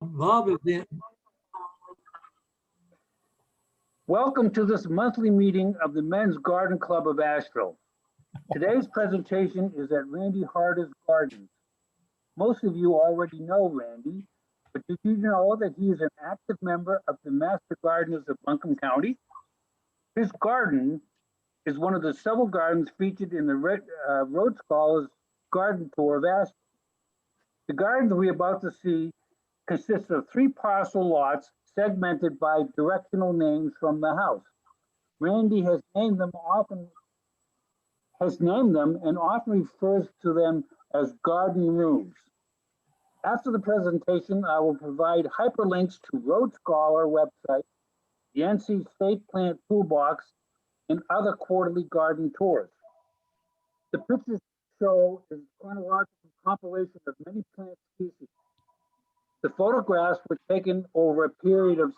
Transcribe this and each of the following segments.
Bob is in. Welcome to this monthly meeting of the Men's Garden Club of Asheville. Today's presentation is at Randy Harters Gardens. Most of you already know Randy, but did you know that he is an active member of the Master Gardeners of Buncombe County? His garden is one of the several gardens featured in the Road Scholars Garden Tour of Asheville. The gardens we're about to see consists of 3 parcel lots segmented by directional names from the house. Randy has named them and often refers to them as garden rooms. After the presentation, I will provide hyperlinks to Road Scholar website, the NC State Plant Toolbox, and other quarterly garden tours. The pictures show a chronological compilation of many plant species. The photographs were taken over a period of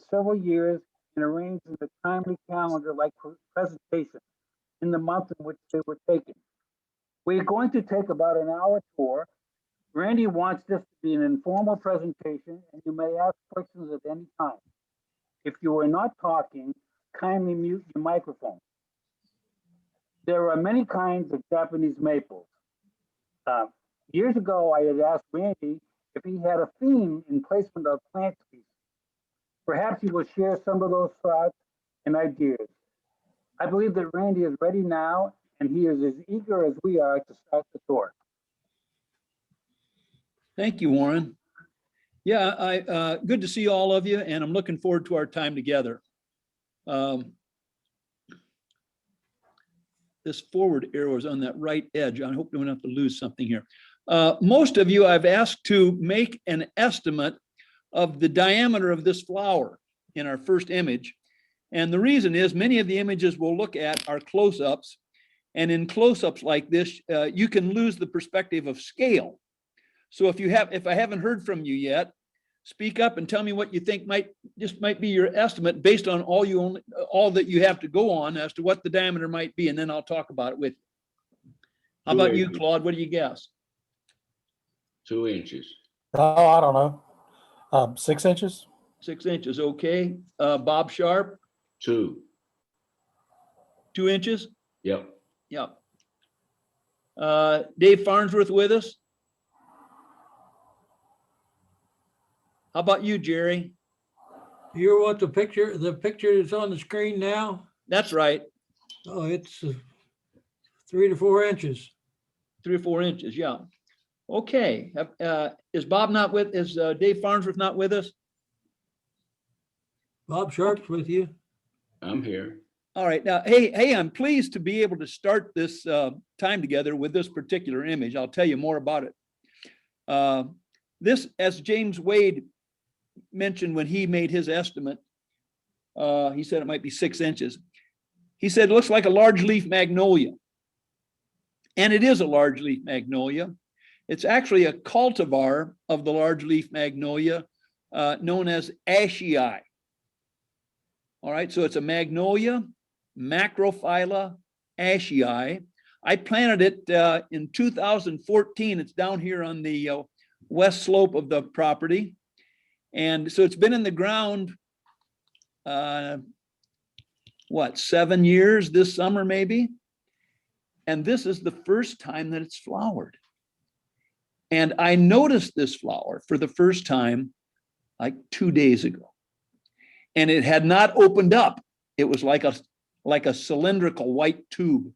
several years and arranged in a timely calendar like presentation in the month in which they were taken. We're going to take about an hour tour. Randy wants this to be an informal presentation, and you may ask questions at any time. If you are not talking, kindly mute your microphone. There are many kinds of Japanese maples. Years ago, I had asked Randy if he had a theme in placement of plant species. Perhaps he will share some of those thoughts and ideas. I believe that Randy is ready now, and he is as eager as we are to start the tour. Thank you, Warren. Yeah, good to see all of you, and I'm looking forward to our time together. This forward arrow is on that right edge. I hope we don't have to lose something here. Most of you I've asked to make an estimate of the diameter of this flower in our first image. And the reason is many of the images we'll look at are close-ups. And in close-ups like this, you can lose the perspective of scale. So if I haven't heard from you yet, speak up and tell me what you think might be your estimate based on all that you have to go on as to what the diameter might be, and then I'll talk about it with you. How about you, Claude? What do you guess? 2 inches. Oh, I don't know. 6 inches? 6 inches, okay. Bob Sharp? 2. 2 inches? Yep. Yep. Dave Farnsworth with us? How about you, Jerry? You want the picture that's on the screen now? That's right. Oh, it's 3 to 4 inches. 3 or 4 inches, yeah. Okay. Is Dave Farnsworth not with us? Bob Sharp's with you. I'm here. All right. Now, hey, I'm pleased to be able to start this time together with this particular image. I'll tell you more about it. This, as James Wade mentioned when he made his estimate, he said it might be 6 inches. He said it looks like a large leaf magnolia. And it is a large leaf magnolia. It's actually a cultivar of the large leaf magnolia known as Ashii. All right, so it's a magnolia, Macrophylla Ashii. I planted it in 2014. It's down here on the west slope of the property. And so it's been in the ground, 7 years this summer, maybe? And this is the first time that it's flowered. And I noticed this flower for the first time like 2 days ago. And it had not opened up. It was like a cylindrical white tube.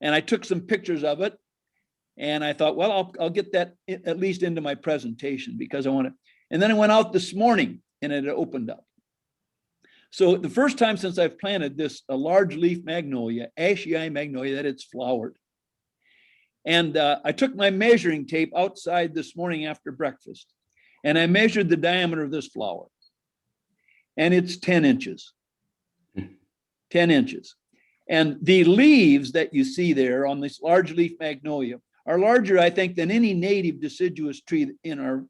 And I took some pictures of it. And I thought, well, I'll get that at least into my presentation because I want to. And then I went out this morning and it had opened up. So the first time since I've planted this, a large leaf magnolia, Ashii magnolia, that it's flowered. And I took my measuring tape outside this morning after breakfast, and I measured the diameter of this flower. And it's 10 inches. 10 inches. And the leaves that you see there on this large leaf magnolia are larger, I think, than any native deciduous tree in our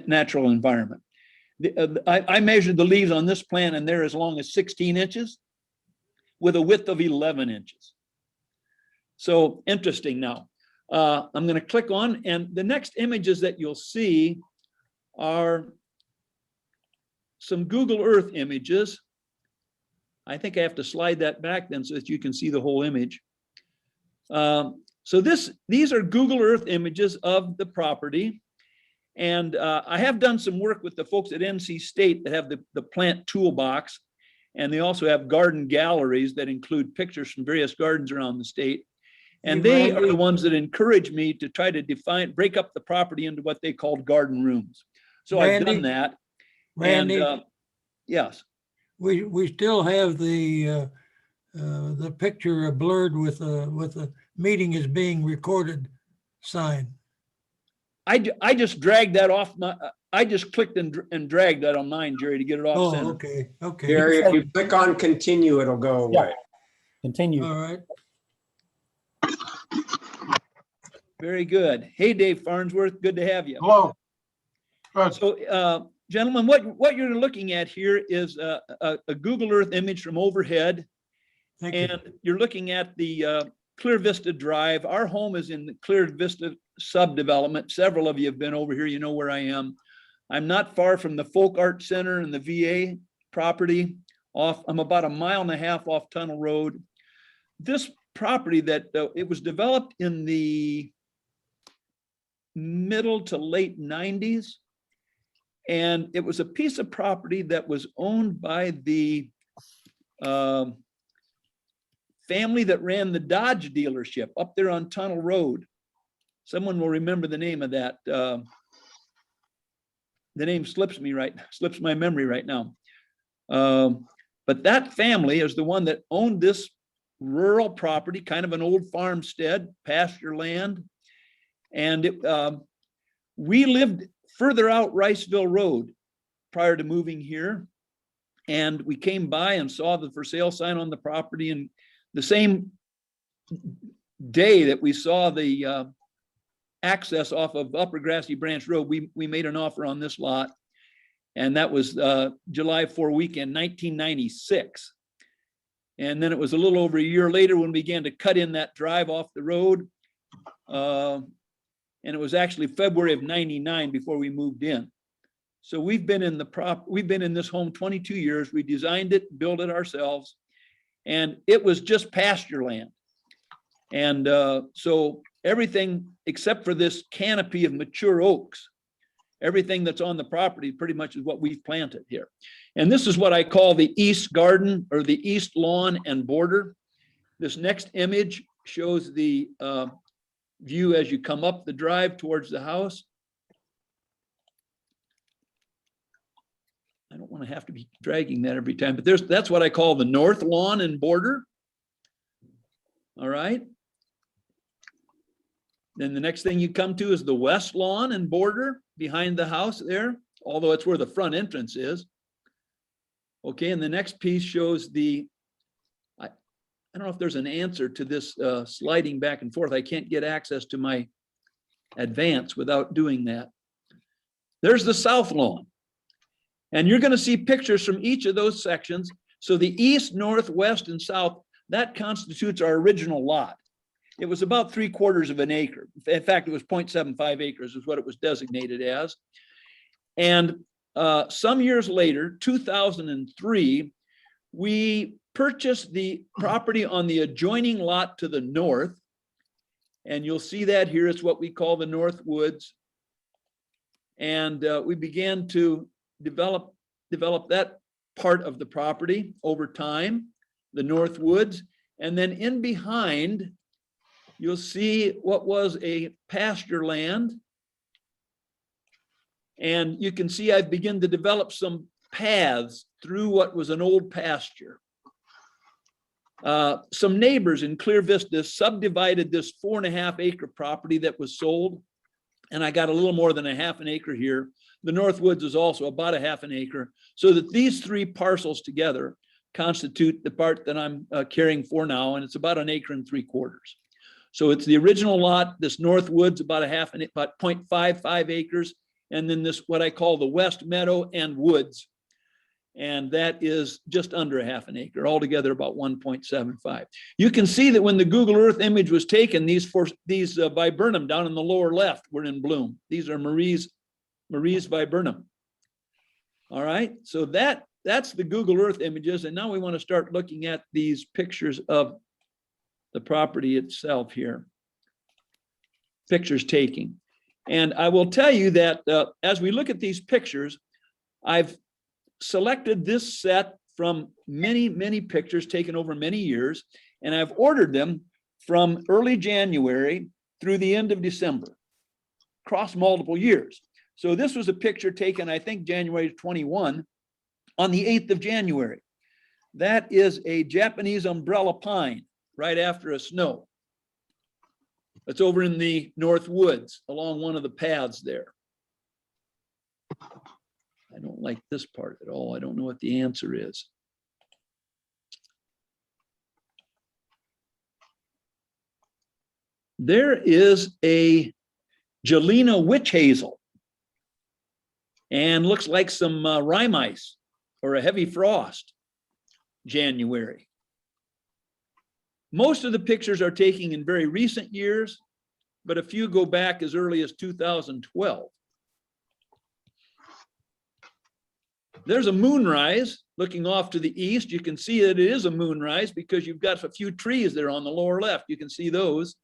natural environment. I measured the leaves on this plant and they're as long as 16 inches. with a width of 11 inches. So interesting now. I'm going to click on, and the next images that you'll see are some Google Earth images. I think I have to slide that back then so that you can see the whole image. So these are Google Earth images of the property. And I have done some work with the folks at NC State that have the plant toolbox. And they also have garden galleries that include pictures from various gardens around the state. And they are the ones that encourage me to try to break up the property into what they called garden rooms. So I've done that. Randy, And, yes. we still have the picture blurred with a meeting is being recorded sign. I just dragged that off I just clicked and dragged that on mine, Jerry, to get it off Oh, center. okay, okay. Jerry, if you click on continue, it'll go away. Continue. All right. Very good. Hey, Dave Farnsworth, good to have you. Hello. Good. So, gentlemen, what you're looking at here is a Google Earth image from overhead. Thank you. And you're looking at the Clear Vista Drive. Our home is in the Clear Vista subdevelopment. Several of you have been over here. You know where I am. I'm not far from the Folk Art Center and the VA property. I'm about 1.5 miles off Tunnel Road. This property that it was developed in the middle to late 90s. And it was a piece of property that was owned by the family that ran the Dodge dealership up there on Tunnel Road. Someone will remember the name of that. The name slips my memory right now. But that family is the one that owned this rural property, kind of an old farmstead, pasture land. And we lived further out Riceville Road prior to moving here. And we came by and saw the for sale sign on the property. And the same day that we saw the access off of Upper Grassy Branch Road, we made an offer on this lot. And that was July 4 weekend, 1996. And then it was a little over a year later when we began to cut in that drive off the road. And it was actually February of 99 before we moved in. So we've been in this home 22 years. We designed it, built it ourselves, and it was just pasture land. And so everything except for this canopy of mature oaks, everything that's on the property pretty much is what we've planted here. And this is what I call the east garden or the east lawn and border. This next image shows the view as you come up the drive towards the house. I don't want to have to be dragging that every time, but that's what I call the north lawn and border. All right. Then the next thing you come to is the west lawn and border behind the house there, although it's where the front entrance is. Okay, and the next piece shows I don't know if there's an answer to this sliding back and forth. I can't get access to my advance without doing that. There's the south lawn. And you're going to see pictures from each of those sections. So the east, north, west, and south, that constitutes our original lot. It was about 3/4 of an acre. In fact, it was 0.75 acres is what it was designated as. And some years later, 2003, we purchased the property on the adjoining lot to the north. And you'll see that here. It's what we call the North Woods. And we began to develop that part of the property over time, the North Woods. And then in behind, you'll see what was a pasture land. And you can see I've begun to develop some paths through what was an old pasture. Some neighbors in Clear Vista subdivided this 4.5 acre property that was sold. And I got a little more than 1/2 acre here. The North Woods is also about 1/2 acre. So that these 3 parcels together constitute the part that I'm caring for now. And it's about 1.75 acres. So it's the original lot, this North Woods, about 0.55 acres. And then this, what I call the West Meadow and Woods. And that is just under a half an acre, altogether about 1.75. You can see that when the Google Earth image was taken, these viburnum down in the lower left were in bloom. These are Marie's viburnum. All right, so that's the Google Earth images. And now we want to start looking at these pictures of the property itself here. Pictures taking. And I will tell you that as we look at these pictures, I've selected this set from many, many pictures taken over many years, and I've ordered them from early January through the end of December, across multiple years. So this was a picture taken, I think, January 21 on the 8th of January. That is a Japanese umbrella pine right after a snow. It's over in the North Woods along one of the paths there. I don't like this part at all. I don't know what the answer is. There is a Gelina witch hazel and looks like some rime ice or a heavy frost, January. Most of the pictures are taken in very recent years, but a few go back as early as 2012. There's a moonrise looking off to the east. You can see that it is a moonrise because you've got a few trees there on the lower left. You can see those.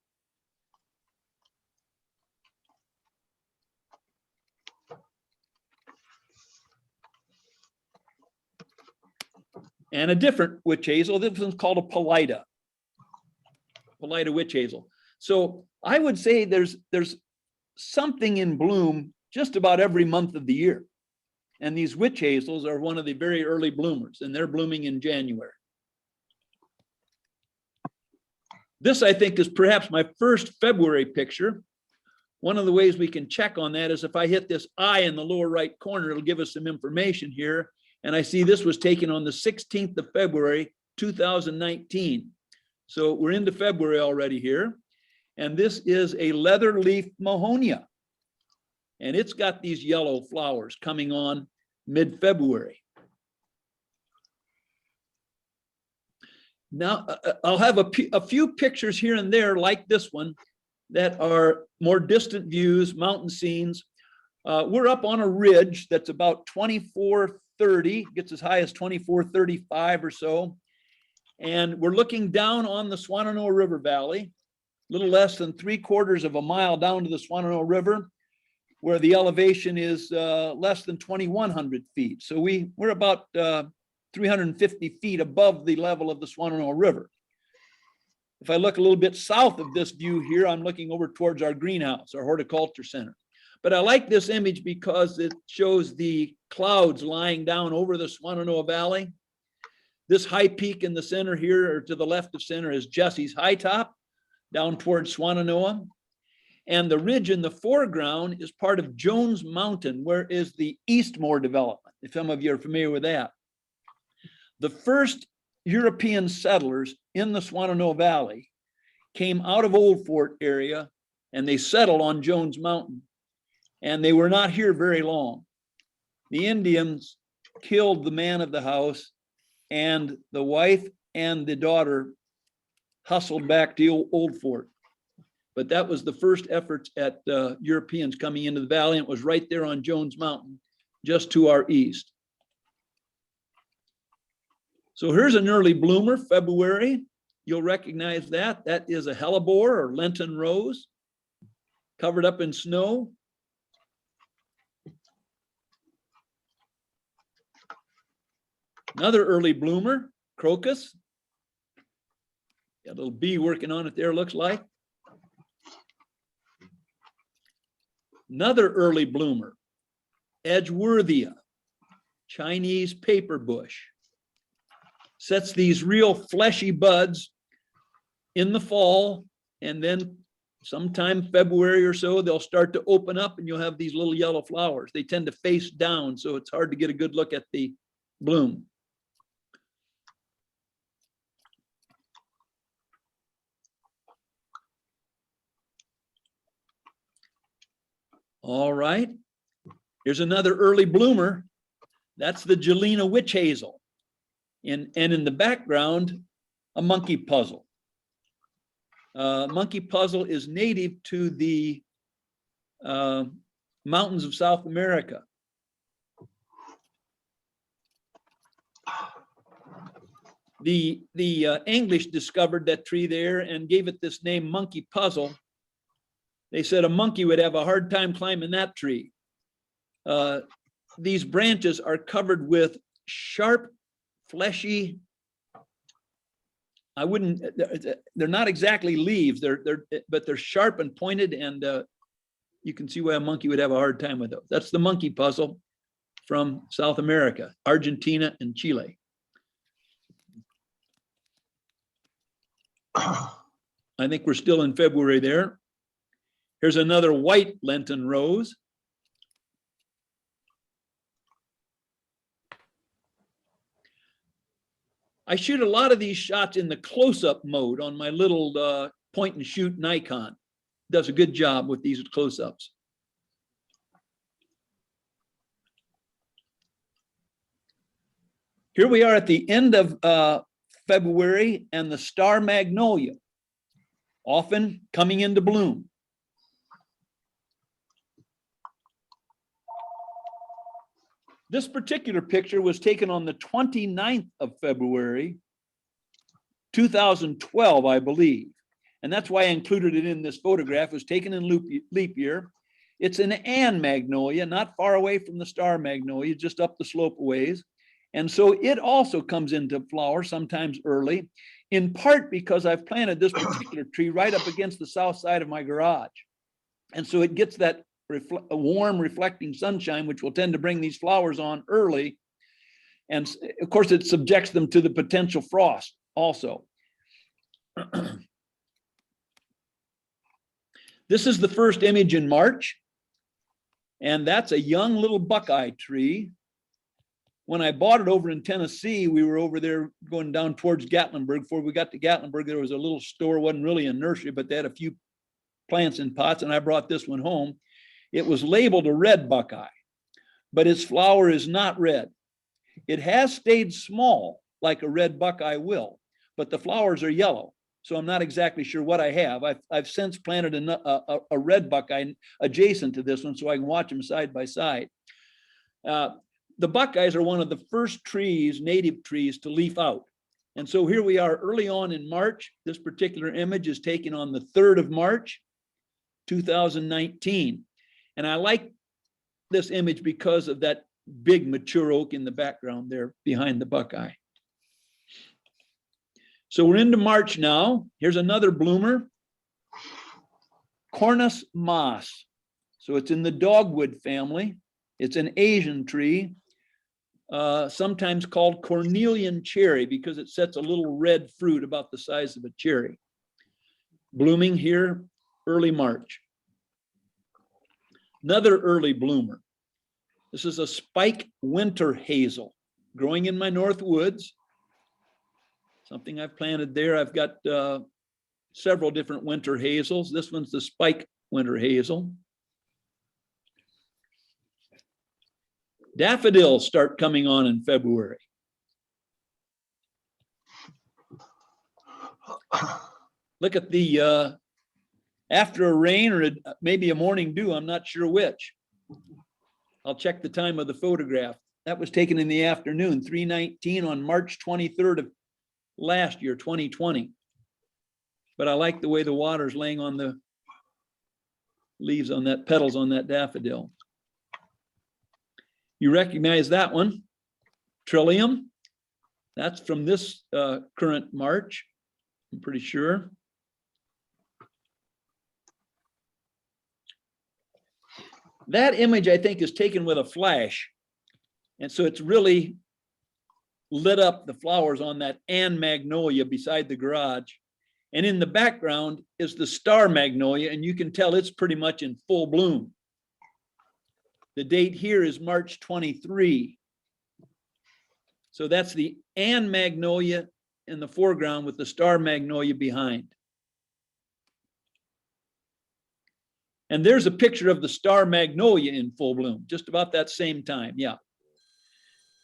And a different witch hazel. This one's called a Polida witch hazel. So I would say there's something in bloom just about every month of the year. And these witch hazels are one of the very early bloomers, and they're blooming in January. This, I think, is perhaps my first February picture. One of the ways we can check on that is if I hit this eye in the lower right corner, it'll give us some information here. And I see this was taken on the 16th of February, 2019. So we're into February already here. And this is a leather leaf mahonia. And it's got these yellow flowers coming on mid-February. Now, I'll have a few pictures here and there like this one that are more distant views, mountain scenes. We're up on a ridge that's about 2430, gets as high as 2435 or so. And we're looking down on the Swannanoa River Valley, a little less than 3/4 of a mile down to the Swannanoa River, where the elevation is less than 2,100 feet. So we're about 350 feet above the level of the Swannanoa River. If I look a little bit south of this view here, I'm looking over towards our greenhouse, our horticulture center. But I like this image because it shows the clouds lying down over the Swannanoa Valley. This high peak in the center here, or to the left of center, is Jesse's High Top, down towards Swannanoa. And the ridge in the foreground is part of Jones Mountain, where is the Eastmore development, if some of you are familiar with that. The first European settlers in the Swannanoa Valley came out of Old Fort area and they settled on Jones Mountain. And they were not here very long. The Indians killed the man of the house, and the wife and the daughter hustled back to Old Fort. But that was the first efforts at Europeans coming into the valley, and it was right there on Jones Mountain, just to our east. So here's an early bloomer, February. You'll recognize that. That is a hellebore or Lenten rose, covered up in snow. Another early bloomer, crocus. Got a little bee working on it there, looks like. Another early bloomer, Edgeworthia, Chinese paper bush. Sets these real fleshy buds in the fall, and then sometime February or so, they'll start to open up and you'll have these little yellow flowers. They tend to face down, so it's hard to get a good look at the bloom. All right, here's another early bloomer. That's the Jelena witch hazel. And in the background, a monkey puzzle. Monkey puzzle is native to the mountains of South America. The English discovered that tree there and gave it this name, monkey puzzle. They said a monkey would have a hard time climbing that tree. These branches are covered with sharp, fleshy, they're not exactly leaves, but they're sharp and pointed, and you can see why a monkey would have a hard time with those. That's the monkey puzzle from South America, Argentina and Chile. I think we're still in February there. Here's another white Lenten rose. I shoot a lot of these shots in the close-up mode on my little point and shoot Nikon. Does a good job with these close-ups. Here we are at the end of February, and the star magnolia, often coming into bloom. This particular picture was taken on the 29th of February, 2012, I believe. And that's why I included it in this photograph. It was taken in leap year. It's an Ann magnolia, not far away from the star magnolia, just up the slope a ways. And so it also comes into flower sometimes early, in part because I've planted this particular tree right up against the south side of my garage. And so it gets that warm reflecting sunshine, which will tend to bring these flowers on early. And of course, it subjects them to the potential frost also. This is the first image in March. And that's a young little buckeye tree. When I bought it over in Tennessee, we were over there going down towards Gatlinburg. Before we got to Gatlinburg, there was a little store, wasn't really a nursery, but they had a few plants in pots, and I brought this one home. It was labeled a red buckeye, but its flower is not red. It has stayed small like a red buckeye will, but the flowers are yellow. So I'm not exactly sure what I have. I've since planted a red buckeye adjacent to this one so I can watch them side by side. The buckeyes are one of the first trees, native trees, to leaf out. And so here we are early on in March. This particular image is taken on the 3rd of March, 2019. And I like this image because of that big mature oak in the background there behind the buckeye. So we're into March now. Here's another bloomer, Cornus moss. So it's in the dogwood family. It's an Asian tree, sometimes called cornelian cherry because it sets a little red fruit about the size of a cherry. Blooming here early March. Another early bloomer. This is a spike winter hazel growing in my north woods. Something I've planted there. I've got several different winter hazels. This one's the spike winter hazel. Daffodils start coming on in February. Look at the after a rain or maybe a morning dew, I'm not sure which. I'll check the time of the photograph. That was taken in the afternoon, 3:19 on March 23rd of last year, 2020. But I like the way the water's laying on the leaves on that, petals on that daffodil. You recognize that one, Trillium. That's from this current March, I'm pretty sure. That image, I think, is taken with a flash. And so it's really lit up the flowers on that Ann magnolia beside the garage. And in the background is the star magnolia, and you can tell it's pretty much in full bloom. The date here is March 23. So that's the Ann magnolia in the foreground with the star magnolia behind. And there's a picture of the star magnolia in full bloom, just about that same time, yeah.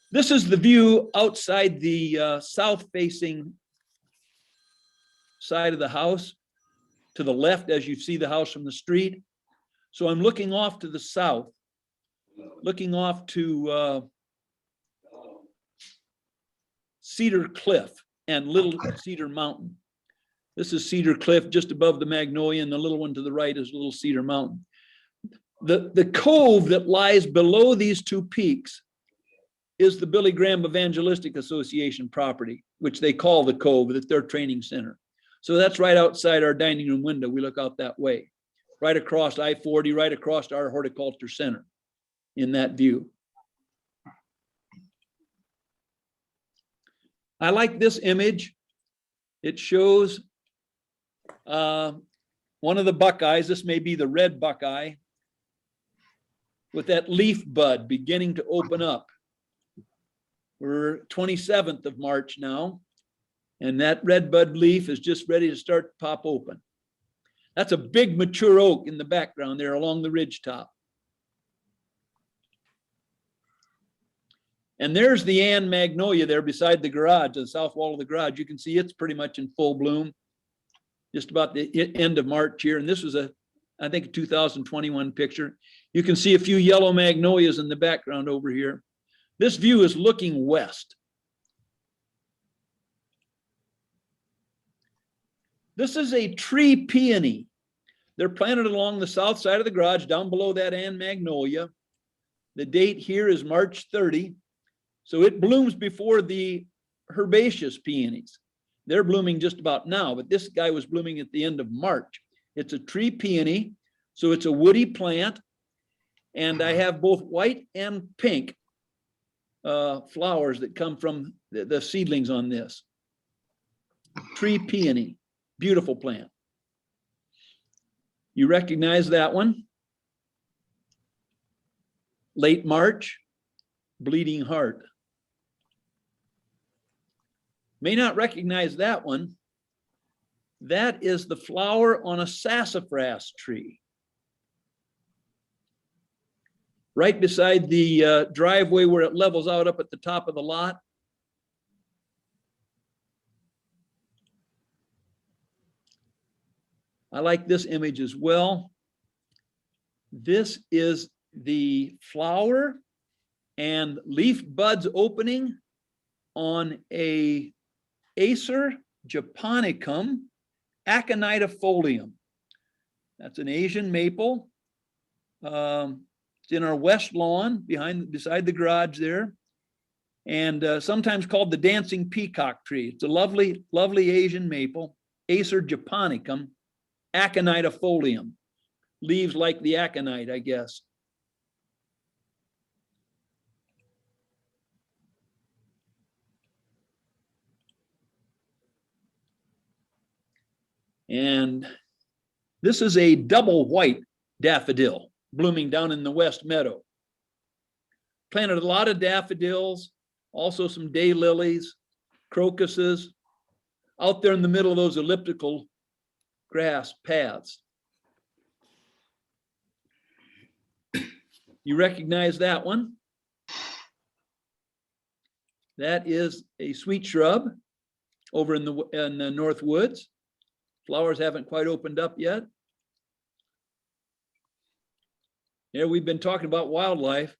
This is the view outside the south-facing side of the house, to the left as you see the house from the street. So I'm looking off to the south, looking off to Cedar Cliff and Little Cedar Mountain. This is Cedar Cliff just above the Magnolia, and the little one to the right is Little Cedar Mountain. The cove that lies below these two peaks is the Billy Graham Evangelistic Association property, which they call the Cove. That's their training center. So that's right outside our dining room window. We look out that way, right across I-40, right across our horticulture center in that view. I like this image. It shows one of the buckeyes. This may be the red buckeye with that leaf bud beginning to open up. We're 27th of March now, and that red bud leaf is just ready to start to pop open. That's a big mature oak in the background there along the ridge top. And there's the Ann Magnolia there beside the garage, the south wall of the garage. You can see it's pretty much in full bloom, just about the end of March here. And this was I think, a 2021 picture. You can see a few yellow magnolias in the background over here. This view is looking west. This is a tree peony. They're planted along the south side of the garage, down below that Ann Magnolia. The date here is March 30. So it blooms before the herbaceous peonies. They're blooming just about now, but this guy was blooming at the end of March. It's a tree peony, so it's a woody plant. And I have both white and pink flowers that come from the seedlings on this. Tree peony, beautiful plant. You recognize that one? Late March, bleeding heart. May not recognize that one. That is the flower on a sassafras tree. Right beside the driveway where it levels out up at the top of the lot. I like this image as well. This is the flower and leaf buds opening on a Acer japonicum aconitifolium. That's an Asian maple. It's in our west lawn beside the garage there, and sometimes called the dancing peacock tree. It's a lovely, lovely Asian maple, Acer japonicum aconitifolium. Leaves like the aconite, I guess. And this is a double white daffodil blooming down in the west meadow. Planted a lot of daffodils, also some daylilies, crocuses, out there in the middle of those elliptical grass paths. You recognize that one? That is a sweet shrub over in the North Woods. Flowers haven't quite opened up yet. Yeah, we've been talking about wildlife.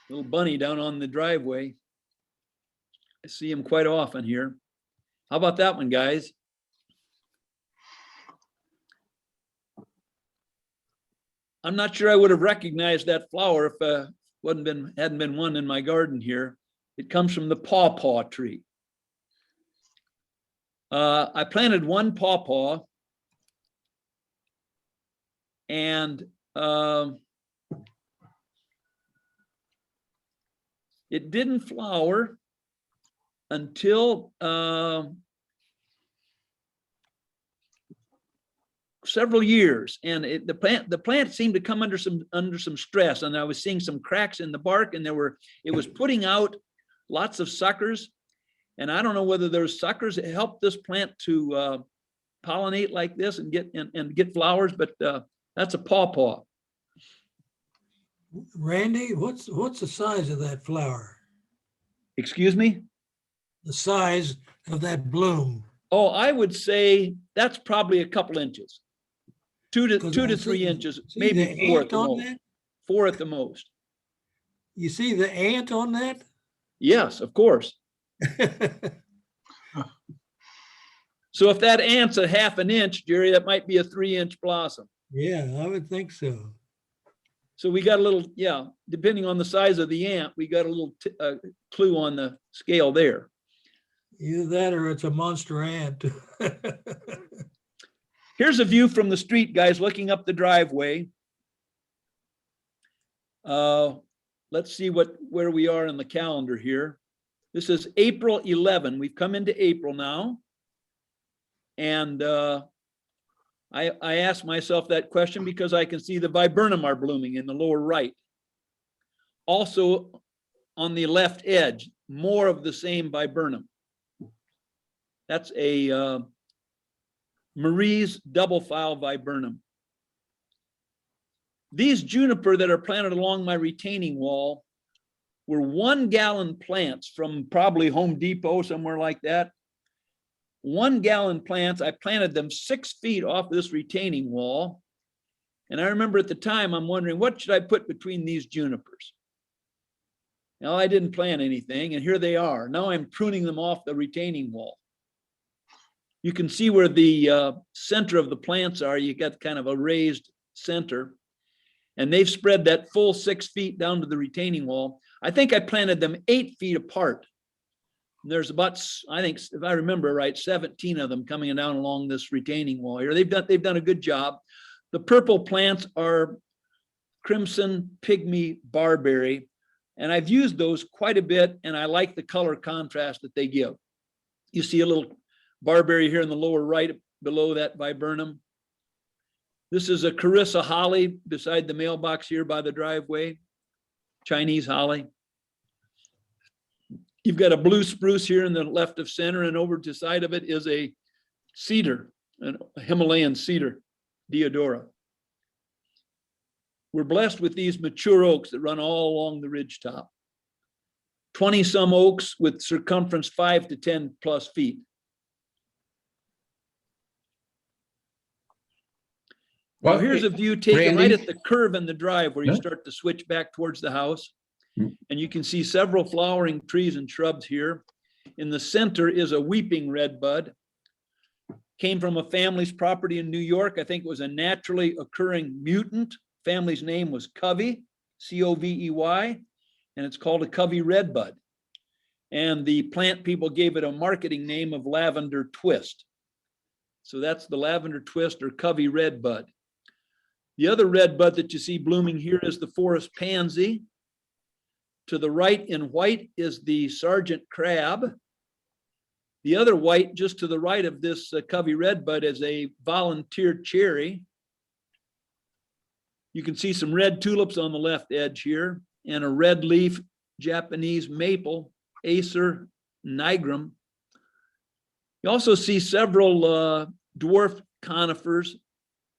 Little bunny down on the driveway. I see him quite often here. How about that one, guys? I'm not sure I would have recognized that flower if hadn't been one in my garden here. It comes from the pawpaw tree. I planted one pawpaw, and it didn't flower until several years, and the plant seemed to come under some stress, and I was seeing some cracks in the bark, and it was putting out lots of suckers. And I don't know whether there's suckers that help this plant to pollinate like this and get flowers, but that's a pawpaw. Randy, what's the size of that flower? Excuse me? The size of that bloom? Oh, I would say that's probably a couple inches. 'Cause Two I to 3 see- inches, see maybe the 4 at ant the on most. that? 4 at the most. You see the ant on that? Yes, of course. So if that ant's a half an inch, Jerry, that might be a 3-inch blossom. Yeah, I would think so. So we got a little, yeah, depending on the size of the ant, we got a little clue on the scale there. Either that or it's a monster ant. Here's a view from the street, guys, looking up the driveway. Let's see where we are in the calendar here. This is April 11. We've come into April now. And I asked myself that question because I can see the viburnum are blooming in the lower right. Also on the left edge, more of the same viburnum. That's a Marie's double file viburnum. These juniper that are planted along my retaining wall were 1-gallon plants from probably Home Depot, somewhere like that. 1-gallon plants. I planted them 6 feet off this retaining wall. And I remember at the time, I'm wondering, what should I put between these junipers? Now, I didn't plant anything, and here they are. Now I'm pruning them off the retaining wall. You can see where the center of the plants are. You got kind of a raised center. And they've spread that full 6 feet down to the retaining wall. I think I planted them 8 feet apart. There's about, I think, if I remember right, 17 of them coming down along this retaining wall here. They've done a good job. The purple plants are crimson pygmy barberry, and I've used those quite a bit, and I like the color contrast that they give. You see a little barberry here in the lower right below that viburnum. This is a Carissa holly beside the mailbox here by the driveway, Chinese holly. You've got a blue spruce here in the left of center, and over to the side of it is a cedar, a Himalayan cedar, Deodora. We're blessed with these mature oaks that run all along the ridge top. 20 some oaks with circumference 5 to 10 plus feet. Well, here's a view taken right at the curve in the drive where you start to switch back towards the house. And you can see several flowering trees and shrubs here. In the center is a weeping redbud. Came from a family's property in New York. I think it was a naturally occurring mutant. Family's name was Covey, C-O-V-E-Y, and it's called a Covey redbud. And the plant people gave it a marketing name of lavender twist. So that's the lavender twist or Covey redbud. The other redbud that you see blooming here is the forest pansy. To the right in white is the Sergeant Crab. The other white just to the right of this Covey redbud is a volunteer cherry. You can see some red tulips on the left edge here and a red leaf Japanese maple, Acer nigrum. You also see several dwarf conifers.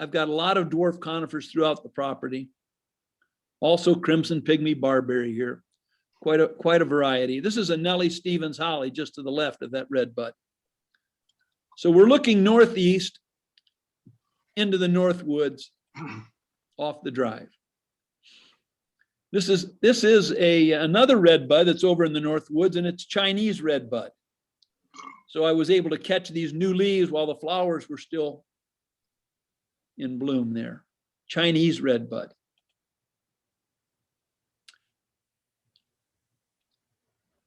I've got a lot of dwarf conifers throughout the property. Also crimson pygmy barberry here. Quite a variety. This is a Nellie Stevens holly just to the left of that red bud. So we're looking northeast into the North Woods off the drive. This is another red bud that's over in the North Woods, and it's Chinese red bud. So I was able to catch these new leaves while the flowers were still in bloom there. Chinese red bud.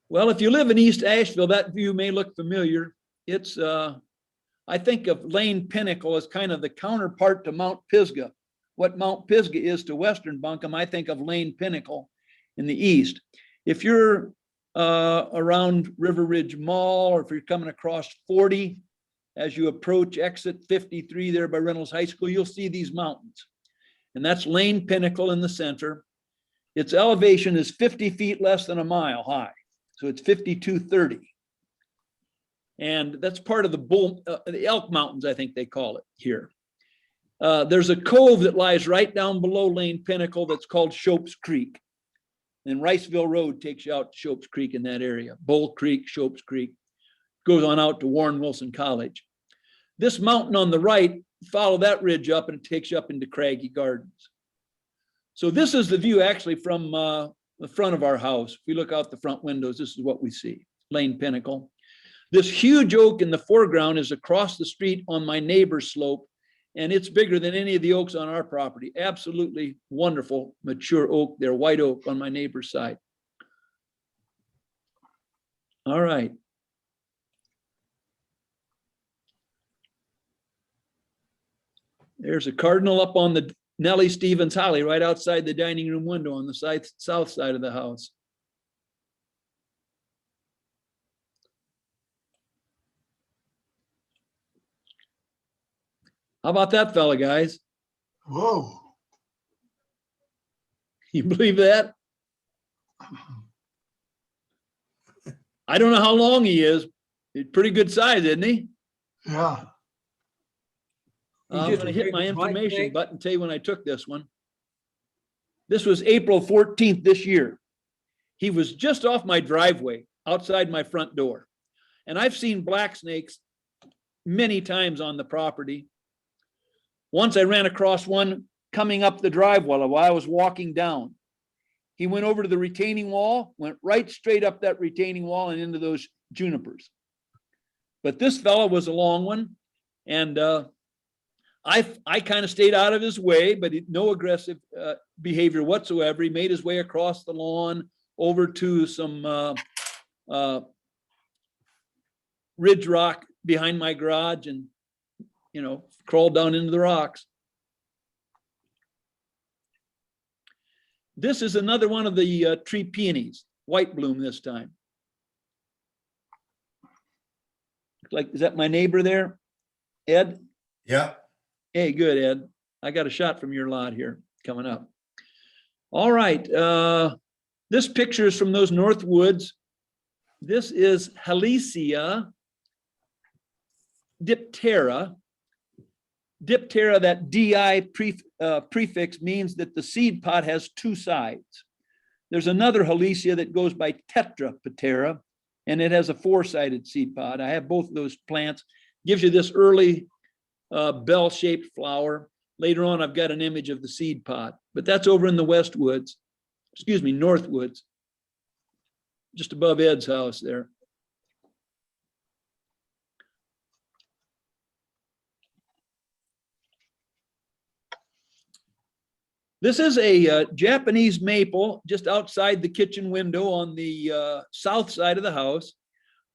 Well, if you live in East Asheville, that view may look familiar. It's, I think of Lane Pinnacle as kind of the counterpart to Mount Pisgah. What Mount Pisgah is to Western Buncombe, I think of Lane Pinnacle in the east. If you're around River Ridge Mall, or if you're coming across 40, as you approach exit 53 there by Reynolds High School, you'll see these mountains. And that's Lane Pinnacle in the center. Its elevation is 50 feet less than a mile high. So it's 5230. And that's part of the Elk Mountains, I think they call it here. There's a cove that lies right down below Lane Pinnacle that's called Shope's Creek. And Riceville Road takes you out to Shope's Creek in that area. Bull Creek, Shope's Creek, goes on out to Warren Wilson College. This mountain on the right, follow that ridge up and it takes you up into Craggy Gardens. So this is the view actually from the front of our house. If we look out the front windows, this is what we see, Lane Pinnacle. This huge oak in the foreground is across the street on my neighbor's slope, and it's bigger than any of the oaks on our property. Absolutely wonderful, mature oak there, white oak on my neighbor's side. All right. There's a cardinal up on the Nellie Stevens Holly right outside the dining room window on the south side of the house. How about that fella, guys? Whoa. You believe that? I don't know how long he is. He's pretty good size, isn't he? Yeah. I'm just going to hit a my big white information snake? button, tell you when I took this one. This was April 14th this year. He was just off my driveway outside my front door. And I've seen black snakes many times on the property. Once I ran across one coming up the driveway while I was walking down. He went over to the retaining wall, went right straight up that retaining wall and into those junipers. But this fellow was a long one, and I kind of stayed out of his way, but no aggressive behavior whatsoever. He made his way across the lawn over to some ridge rock behind my garage and, you know, crawled down into the rocks. This is another one of the tree peonies, white bloom this time. Like, is that my neighbor there, Ed? Yeah. Hey, good, Ed. I got a shot from your lot here coming up. All right. This picture is from those north woods. This is Halesia diptera. Diptera, that DI prefix means that the seed pod has two sides. There's another Halesia that goes by tetraptera, and it has a four-sided seed pod. I have both of those plants. Gives you this early bell-shaped flower. Later on, I've got an image of the seed pod, but that's over in the west woods, excuse me, north woods, just above Ed's house there. This is a Japanese maple just outside the kitchen window on the south side of the house.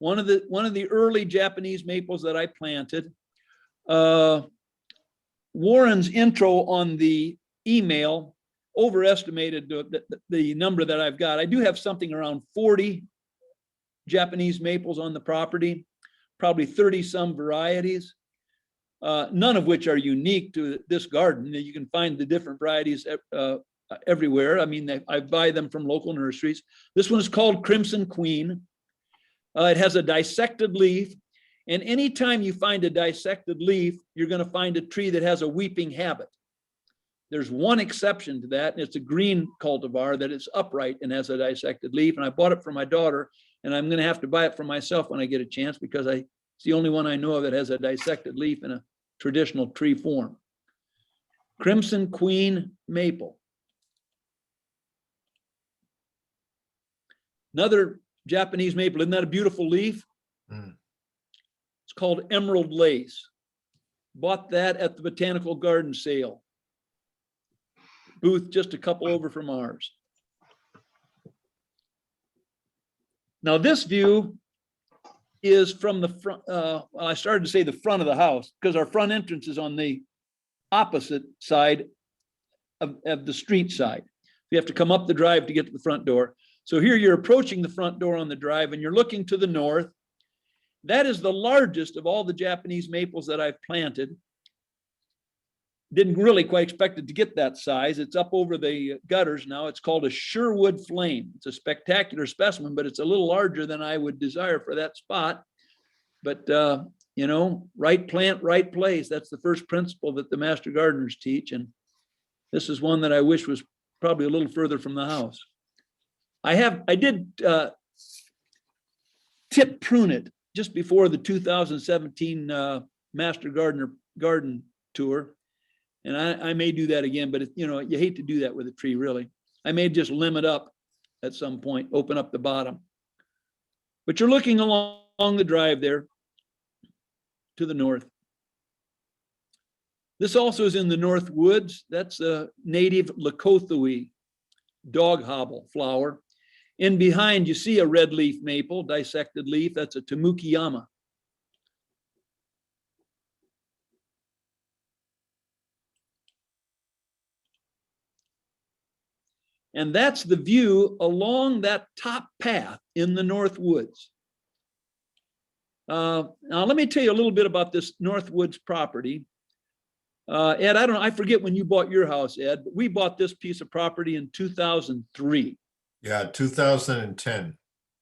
One of the early Japanese maples that I planted. Warren's intro on the email overestimated the number that I've got. I do have something around 40 Japanese maples on the property, probably 30 some varieties. None of which are unique to this garden. You can find the different varieties everywhere. I mean, I buy them from local nurseries. This one is called Crimson Queen. It has a dissected leaf. And anytime you find a dissected leaf, you're going to find a tree that has a weeping habit. There's one exception to that, and it's a green cultivar that is upright and has a dissected leaf. And I bought it for my daughter, and I'm going to have to buy it for myself when I get a chance because it's the only one I know of that has a dissected leaf in a traditional tree form. Crimson Queen maple. Another Japanese maple. Isn't that a beautiful leaf? Mm. It's called Emerald Lace. Bought that at the Botanical Garden sale. Booth just a couple over from ours. Now this view is from the front, I started to say the front of the house because our front entrance is on the opposite side of the street side. You have to come up the drive to get to the front door. So here you're approaching the front door on the drive and you're looking to the north. That is the largest of all the Japanese maples that I've planted. Didn't really quite expect it to get that size. It's up over the gutters now. It's called a Sherwood Flame. It's a spectacular specimen, but it's a little larger than I would desire for that spot. But you know, right plant, right place. That's the first principle that the master gardeners teach. And this is one that I wish was probably a little further from the house. I did tip prune it just before the 2017 Master Gardener Garden Tour. And I may do that again, but you know, you hate to do that with a tree, really. I may just limb it up at some point, open up the bottom. But you're looking along the drive there to the north. This also is in the North Woods. That's a native Leucothoe dog hobble flower. In behind, you see a red leaf maple, dissected leaf. That's a Tamukiyama. And that's the view along that top path in the North Woods. Now, let me tell you a little bit about this North Woods property. Ed, I don't know, I forget when you bought your house, Ed, but we bought this piece of property in 2003. Yeah, 2010.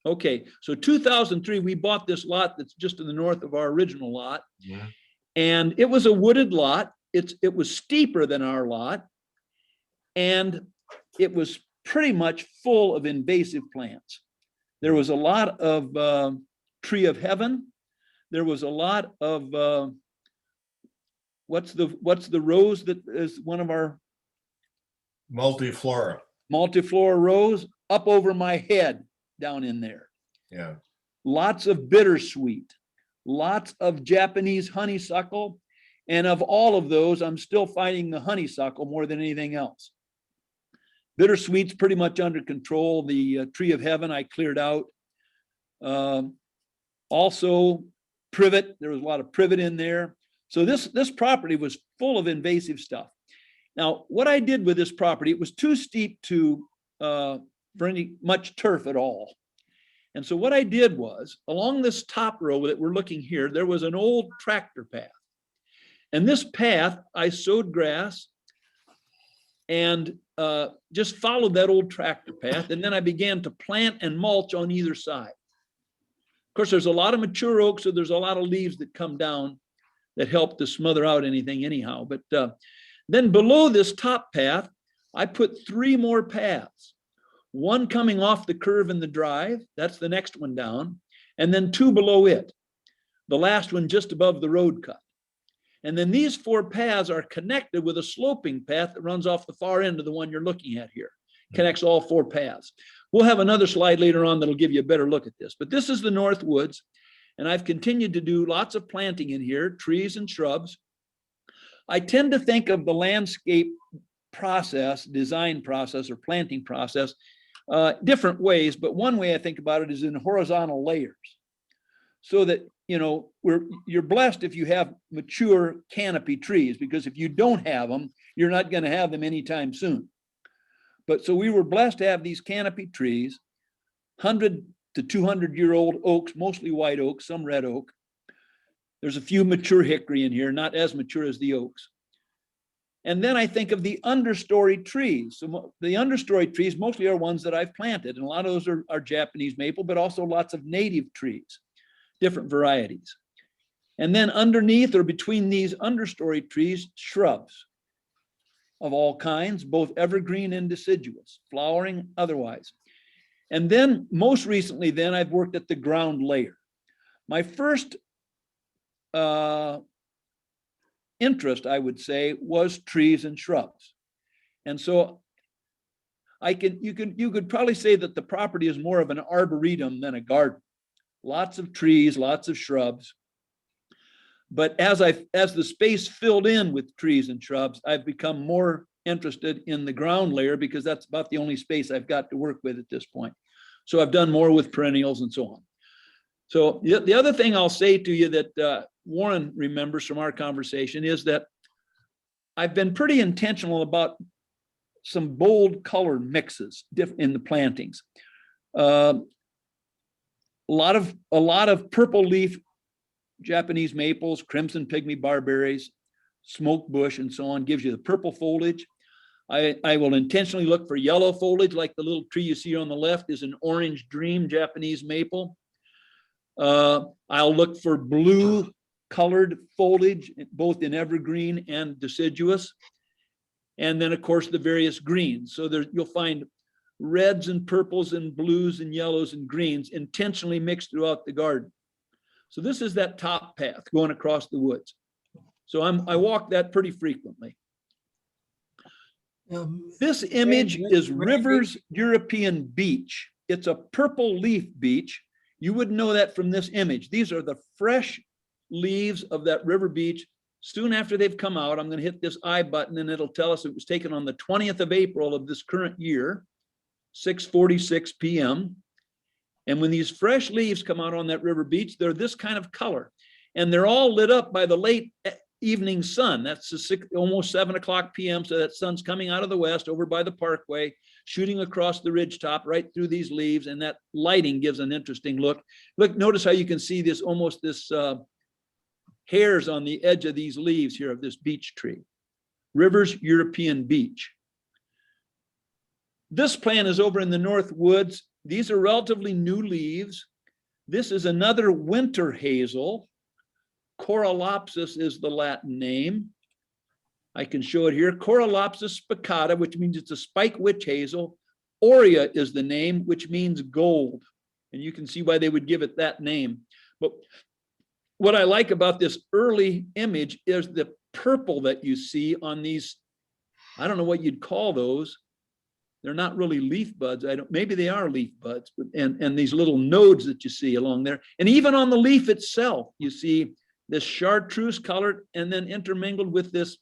Okay, so 2003, we bought this lot that's just to the north of our original lot. Yeah. And it was a wooded lot. It was steeper than our lot. And it was pretty much full of invasive plants. There was a lot of tree of heaven. There was a lot of, what's the rose that is one of our Multiflora. multiflora rose up over my head down in there. Yeah. Lots of bittersweet, lots of Japanese honeysuckle. And of all of those, I'm still finding the honeysuckle more than anything else. Bittersweet's pretty much under control. The tree of heaven I cleared out. Also privet, there was a lot of privet in there. So this property was full of invasive stuff. Now, what I did with this property, it was too steep to for any much turf at all. And so what I did was, along this top row that we're looking here, there was an old tractor path. And this path, I sowed grass and just followed that old tractor path. And then I began to plant and mulch on either side. Of course, there's a lot of mature oak, so there's a lot of leaves that come down that help to smother out anything anyhow. But then below this top path, I put 3 more paths. One coming off the curve in the drive, that's the next one down, and then 2 below it. The last one just above the road cut. And then these 4 paths are connected with a sloping path that runs off the far end of the one you're looking at here. Connects all 4 paths. We'll have another slide later on that'll give you a better look at this. But this is the North Woods, and I've continued to do lots of planting in here, trees and shrubs. I tend to think of the landscape process, design process, or planting process different ways, but one way I think about it is in horizontal layers. So that, you know, you're blessed if you have mature canopy trees, because if you don't have them, you're not going to have them anytime soon. But so we were blessed to have these canopy trees, 100 to 200-year-old oaks, mostly white oaks, some red oak. There's a few mature hickory in here, not as mature as the oaks. And then I think of the understory trees. So the understory trees mostly are ones that I've planted, and a lot of those are Japanese maple, but also lots of native trees, different varieties. And then underneath or between these understory trees, shrubs of all kinds, both evergreen and deciduous, flowering otherwise. And then most recently, then I've worked at the ground layer. My first interest, I would say, was trees and shrubs. And so you could probably say that the property is more of an arboretum than a garden. Lots of trees, lots of shrubs. But as the space filled in with trees and shrubs, I've become more interested in the ground layer, because that's about the only space I've got to work with at this point. So I've done more with perennials and so on. So the other thing I'll say to you that Warren remembers from our conversation is that I've been pretty intentional about some bold color mixes in the plantings. A lot of purple leaf Japanese maples, crimson pygmy barberries, smoke bush, and so on, gives you the purple foliage. I will intentionally look for yellow foliage, like the little tree you see on the left is an orange dream Japanese maple. I'll look for blue colored foliage, both in evergreen and deciduous. And then, of course, the various greens. So there you'll find reds and purples and blues and yellows and greens intentionally mixed throughout the garden. So this is that top path going across the woods. So I walk that pretty frequently. This image is Rivers European Beech. It's a purple leaf beech. You wouldn't know that from this image. These are the fresh leaves of that river beech. Soon after they've come out, I'm going to hit this I button and it'll tell us it was taken on the 20th of April of this current year, 6:46 p.m. And when these fresh leaves come out on that river beech, they're this kind of color. And they're all lit up by the late evening sun. That's almost 7 o'clock p.m. So that sun's coming out of the west over by the parkway, shooting across the ridgetop right through these leaves. And that lighting gives an interesting look. Look, notice how you can see this almost this hairs on the edge of these leaves here of this beech tree. Rivers European Beech. This plant is over in the North Woods. These are relatively new leaves. This is another winter hazel. Coralopsis is the Latin name. I can show it here. Coralopsis spicata, which means it's a spike witch hazel. Aurea is the name, which means gold. And you can see why they would give it that name. But what I like about this early image is the purple that you see on these, I don't know what you'd call those. They're not really leaf buds. Maybe they are leaf buds, but and these little nodes that you see along there. And even on the leaf itself, you see this chartreuse colored and then intermingled with this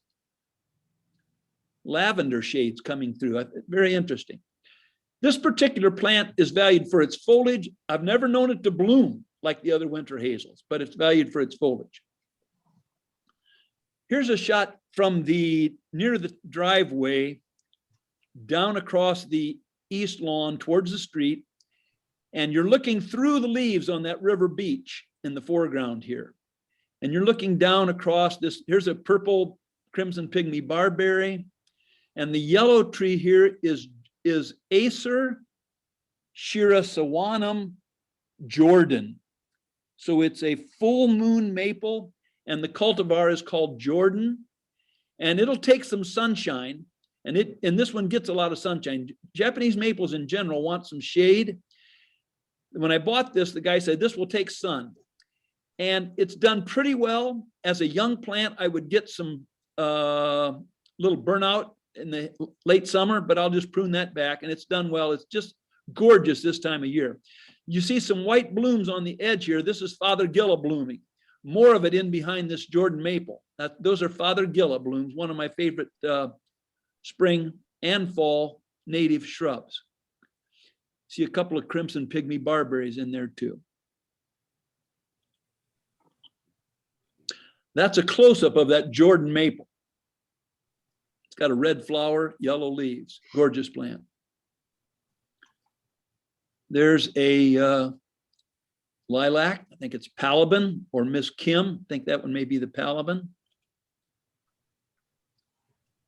lavender shades coming through. Very interesting. This particular plant is valued for its foliage. I've never known it to bloom like the other winter hazels, but it's valued for its foliage. Here's a shot from near the driveway down across the east lawn towards the street. And you're looking through the leaves on that river beech in the foreground here. And you're looking down across this. Here's a purple crimson pygmy barberry. And the yellow tree here is Acer shirasawanum Jordan. So it's a full moon maple, and the cultivar is called Jordan. And it'll take some sunshine, and this one gets a lot of sunshine. Japanese maples in general want some shade. When I bought this, the guy said, this will take sun. And it's done pretty well. As a young plant, I would get some little burnout in the late summer, but I'll just prune that back, and it's done well. It's just gorgeous this time of year. You see some white blooms on the edge here. This is Father Gilla blooming. More of it in behind this Jordan maple. Those are Father Gilla blooms, one of my favorite spring and fall native shrubs. See a couple of crimson pygmy barberries in there too. That's a close-up of that Jordan maple. It's got a red flower, yellow leaves, gorgeous plant. There's a lilac, I think it's Palaban or Miss Kim. I think that one may be the Palaban.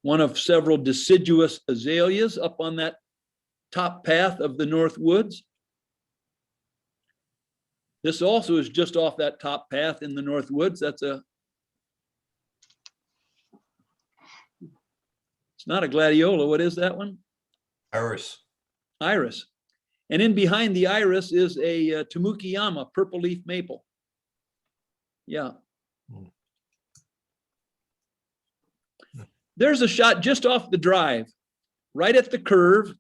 One of several deciduous azaleas up on that top path of the North Woods. This also is just off that top path in the North Woods. It's not a gladiola. What is that one? Iris. Iris. And in behind the iris is a Tamukiyama purple leaf maple. Yeah. There's a shot just off the drive, right at the curve,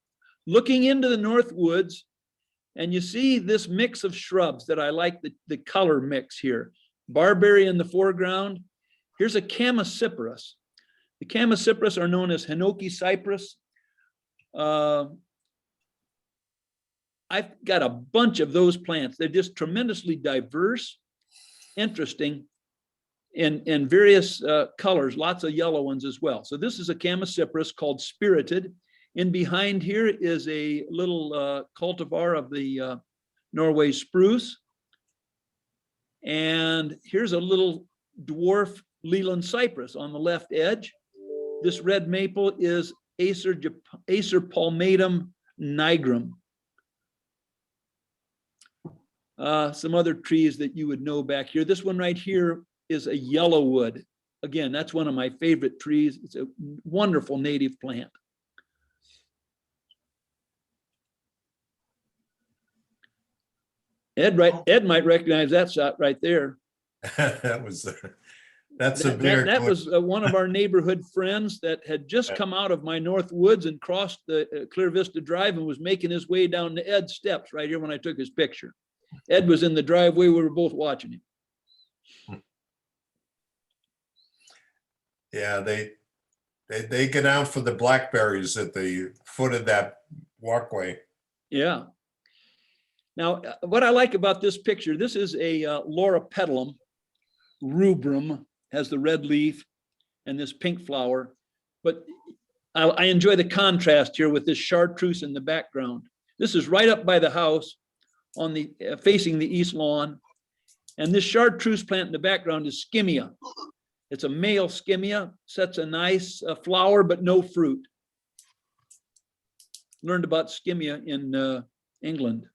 looking into the North Woods. And you see this mix of shrubs that I like the color mix here. Barberry in the foreground. Here's a Chamaecyparis. The Chamaecyparis are known as Hinoki cypress. I've got a bunch of those plants. They're just tremendously diverse, interesting, in various colors, lots of yellow ones as well. So this is a Chamaecyparis called Spirited. In behind here is a little cultivar of the Norway spruce. And here's a little dwarf Leland cypress on the left edge. This red maple is Acer palmatum nigrum. Some other trees that you would know back here. This one right here is a yellow wood. Again, that's one of my favorite trees. It's a wonderful native plant. Ed might recognize that shot right there. That was, that's a beer. That was one of our neighborhood friends that had just come out of my North Woods and crossed the Clear Vista Drive and was making his way down to Ed's steps right here when I took his picture. Ed was in the driveway. We were both watching him. Yeah, they get out for the blackberries at the foot of that walkway. Yeah. Now, what I like about this picture, this is a Laura petalum rubrum, has the red leaf and this pink flower. But I enjoy the contrast here with this chartreuse in the background. This is right up by the house on the facing the east lawn. And this chartreuse plant in the background is skimmia. It's a male skimmia, sets a nice flower, but no fruit. Learned about skimmia in England.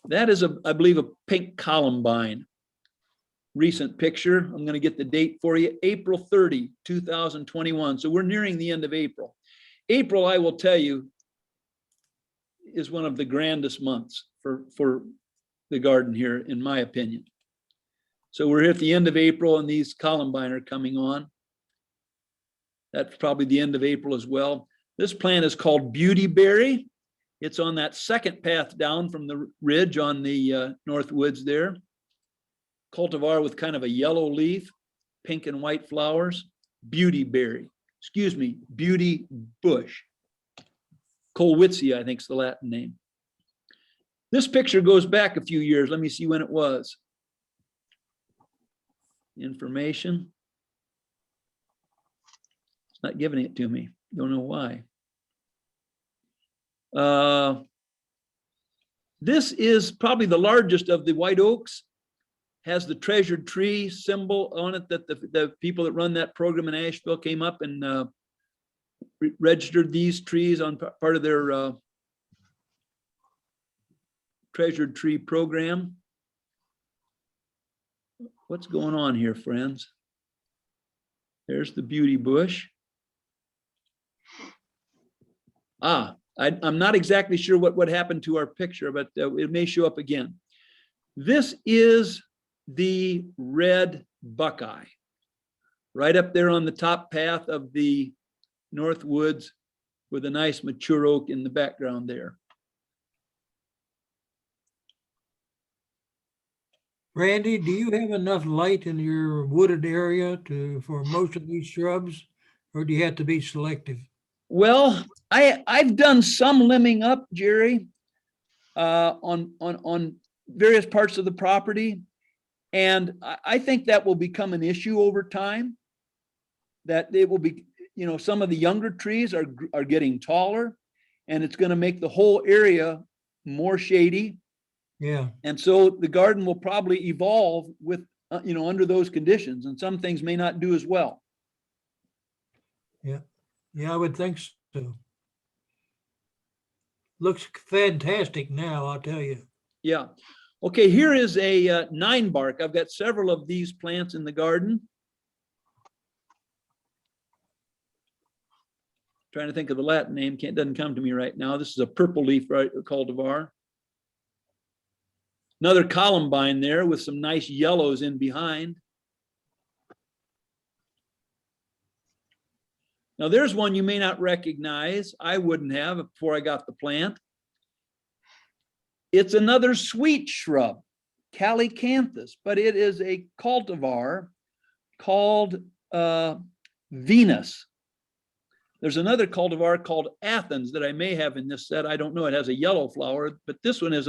That is, I believe, a pink columbine. Recent picture. I'm going to get the date for you. April 30, 2021. So we're nearing the end of April. April, I will tell you, is one of the grandest months for the garden here, in my opinion. So we're at the end of April and these columbine are coming on. That's probably the end of April as well. This plant is called beautyberry. It's on that second path down from the ridge on the North Woods there. Cultivar with kind of a yellow leaf, pink and white flowers. Beautyberry, excuse me, beauty bush. Colwitzia, I think is the Latin name. This picture goes back a few years. Let me see when it was. Information. It's not giving it to me. Don't know why. This is probably the largest of the white oaks. Has the treasured tree symbol on it that the people that run that program in Asheville came up and registered these trees on part of their treasured tree program. What's going on here, friends? There's the beauty bush. I'm not exactly sure what happened to our picture, but it may show up again. This is the red buckeye, right up there on the top path of the North Woods with a nice mature oak in the background there. Randy, do you have enough light in your wooded area for most of these shrubs, or do you have to be selective? Well, I've done some limbing up, Jerry, on various parts of the property, and I think that will become an issue over time. That it will be, some of the younger trees are getting taller, and it's going to make the whole area more shady. Yeah. And so the garden will probably evolve with, under those conditions, and some things may not do as well. Yeah. Yeah, I would think so. Looks fantastic now, I'll tell you. Yeah. Okay, here is a 9-bark. I've got several of these plants in the garden. Trying to think of the Latin name, doesn't come to me right now. This is a purple leaf cultivar. Another columbine there with some nice yellows in behind. Now there's one you may not recognize. I wouldn't have before I got the plant. It's another sweet shrub, Calycanthus, but it is a cultivar called Venus. There's another cultivar called Athens that I may have in this set. I don't know. It has a yellow flower, but this one is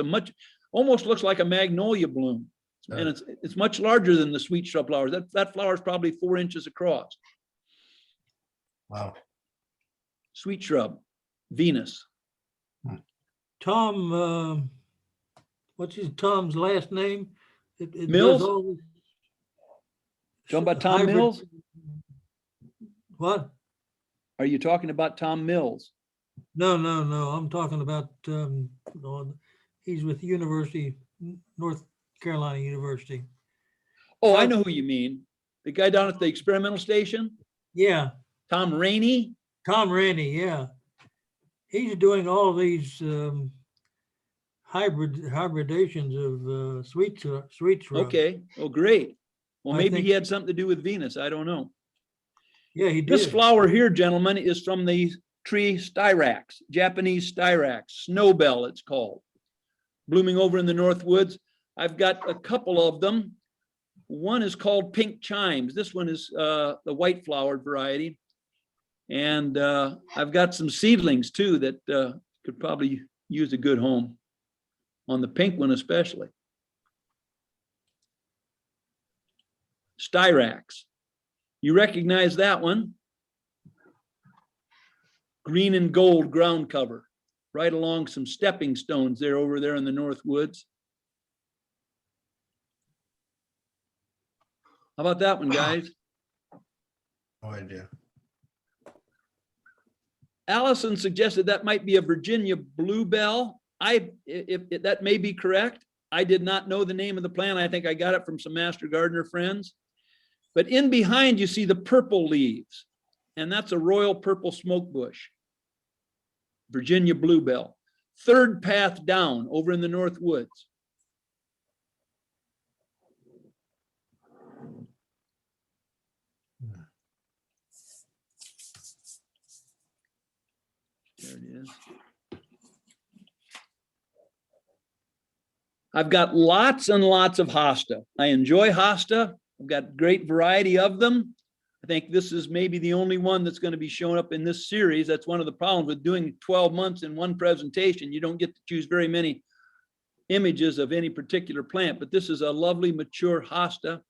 almost looks like a magnolia bloom. And it's much larger than the sweet shrub flowers. That flower is probably 4 inches across. Wow. Sweet shrub, Venus. Tom, what's Tom's last name? It Mills? does all this Talking about Tom hybrid- Mills? What? Are you talking about Tom Mills? No. I'm talking about, he's with University North Carolina University. Oh, I know who you mean. The guy down at the experimental station, Yeah, Tom Rainey. Tom Randy, yeah. He's doing all these hybridations of sweet shrubs. Okay, oh, great. Well, I maybe think- he had something to do with Venus. I don't know. Yeah, he This did. flower here, gentlemen, is from the tree styrax, Japanese styrax, snowbell it's called, blooming over in the North Woods. I've got a couple of them. One is called pink chimes. This one is the white flowered variety. And I've got some seedlings too that could probably use a good home, on the pink one especially. Styrax. You recognize that one? Green and gold ground cover, right along some stepping stones there over there in the North Woods. How about that one, guys? No idea. Allison suggested that might be a Virginia bluebell. If that may be correct. I did not know the name of the plant. I think I got it from some master gardener friends. But in behind, you see the purple leaves, and that's a royal purple smoke bush. Virginia bluebell. Third path down over in the North Woods. There it is. I've got lots and lots of hosta. I enjoy hosta. I've got great variety of them. I think this is maybe the only one that's going to be showing up in this series. That's one of the problems with doing 12 months in one presentation. You don't get to choose very many images of any particular plant, but this is a lovely mature hosta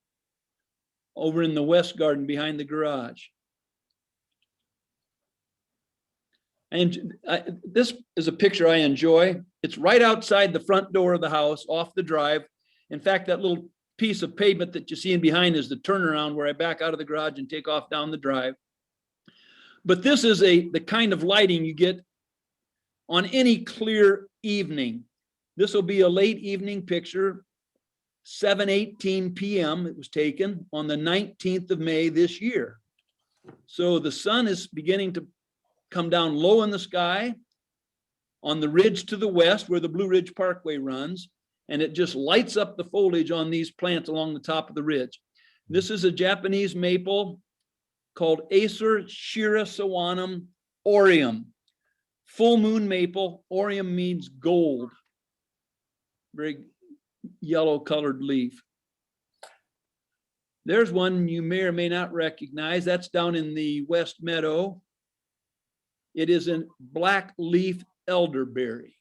over in the west garden behind the garage. And this is a picture I enjoy. It's right outside the front door of the house, off the drive. In fact, that little piece of pavement that you see in behind is the turnaround where I back out of the garage and take off down the drive. But this is the kind of lighting you get on any clear evening. This will be a late evening picture, 7:18 p.m. It was taken on the 19th of May this year. So the sun is beginning to come down low in the sky on the ridge to the west where the Blue Ridge Parkway runs, and it just lights up the foliage on these plants along the top of the ridge. This is a Japanese maple called Acer shirasawanum aureum. Full moon maple. Aureum means gold. Very yellow colored leaf. There's one you may or may not recognize. That's down in the West Meadow. It is a black leaf elderberry.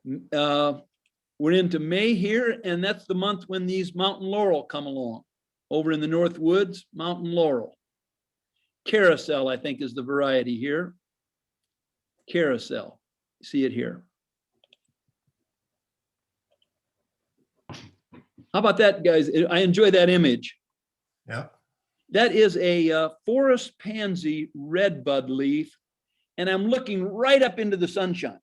We're into May here, and that's the month when these mountain laurel come along. Over in the North Woods, mountain laurel. Carousel, I think, is the variety here. Carousel, see it here. How about that, guys? I enjoy that image. Yeah. That is a forest pansy redbud leaf, and I'm looking right up into the sunshine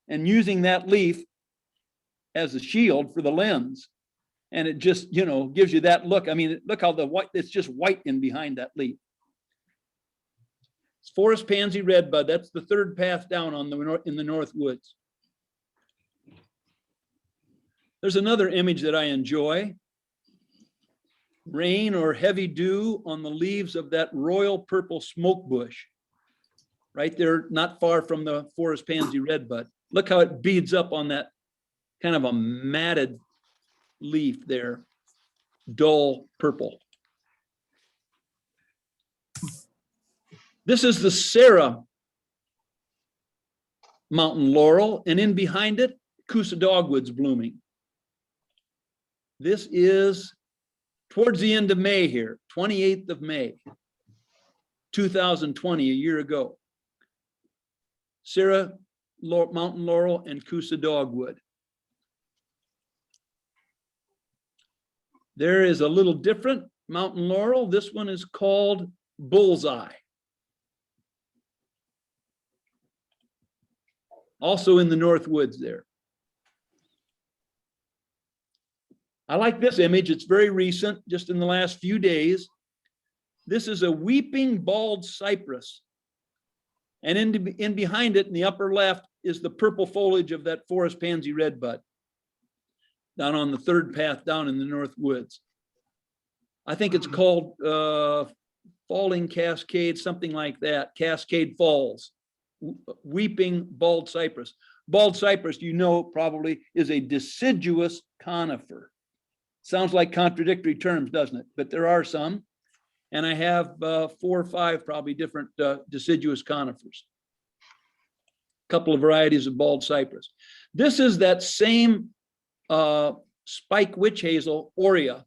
and using that leaf as a shield for the lens. And it just, gives you that look. I mean, look how the white, it's just white in behind that leaf. It's forest pansy redbud. That's the third path down in the North Woods. There's another image that I enjoy. Rain or heavy dew on the leaves of that royal purple smoke bush. Right there, not far from the forest pansy redbud. Look how it beads up on that kind of a matted leaf there. Dull purple. This is the Sarah mountain laurel, and in behind it, Coosa dogwood's blooming. This is towards the end of May here, 28th of May, 2020, a year ago. Sarah mountain laurel and Coosa dogwood. There is a little different mountain laurel. This one is called Bullseye. also in the North Woods there. I like this image. It's very recent, just in the last few days. This is a weeping bald cypress. And in behind it, in the upper left, is the purple foliage of that forest pansy redbud down on the third path down in the North Woods. I think it's called Falling Cascade, something like that. Cascade Falls, weeping bald cypress. Bald cypress, you know, probably is a deciduous conifer. Sounds like contradictory terms, doesn't it? But there are some. And I have 4 or 5 probably different deciduous conifers. A couple of varieties of bald cypress. This is that same spike witch hazel, Aurea.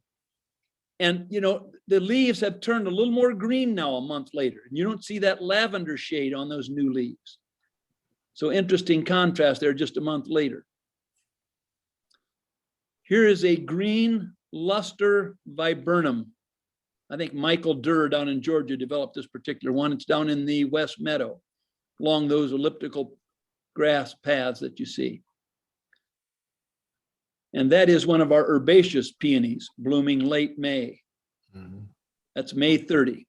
And, you know, the leaves have turned a little more green now a month later. And you don't see that lavender shade on those new leaves. So interesting contrast there just a month later. Here is a green luster viburnum. I think Michael Durr down in Georgia developed this particular one. It's down in the West Meadow along those elliptical grass paths that you see. And that is one of our herbaceous peonies blooming late May. That's May 30.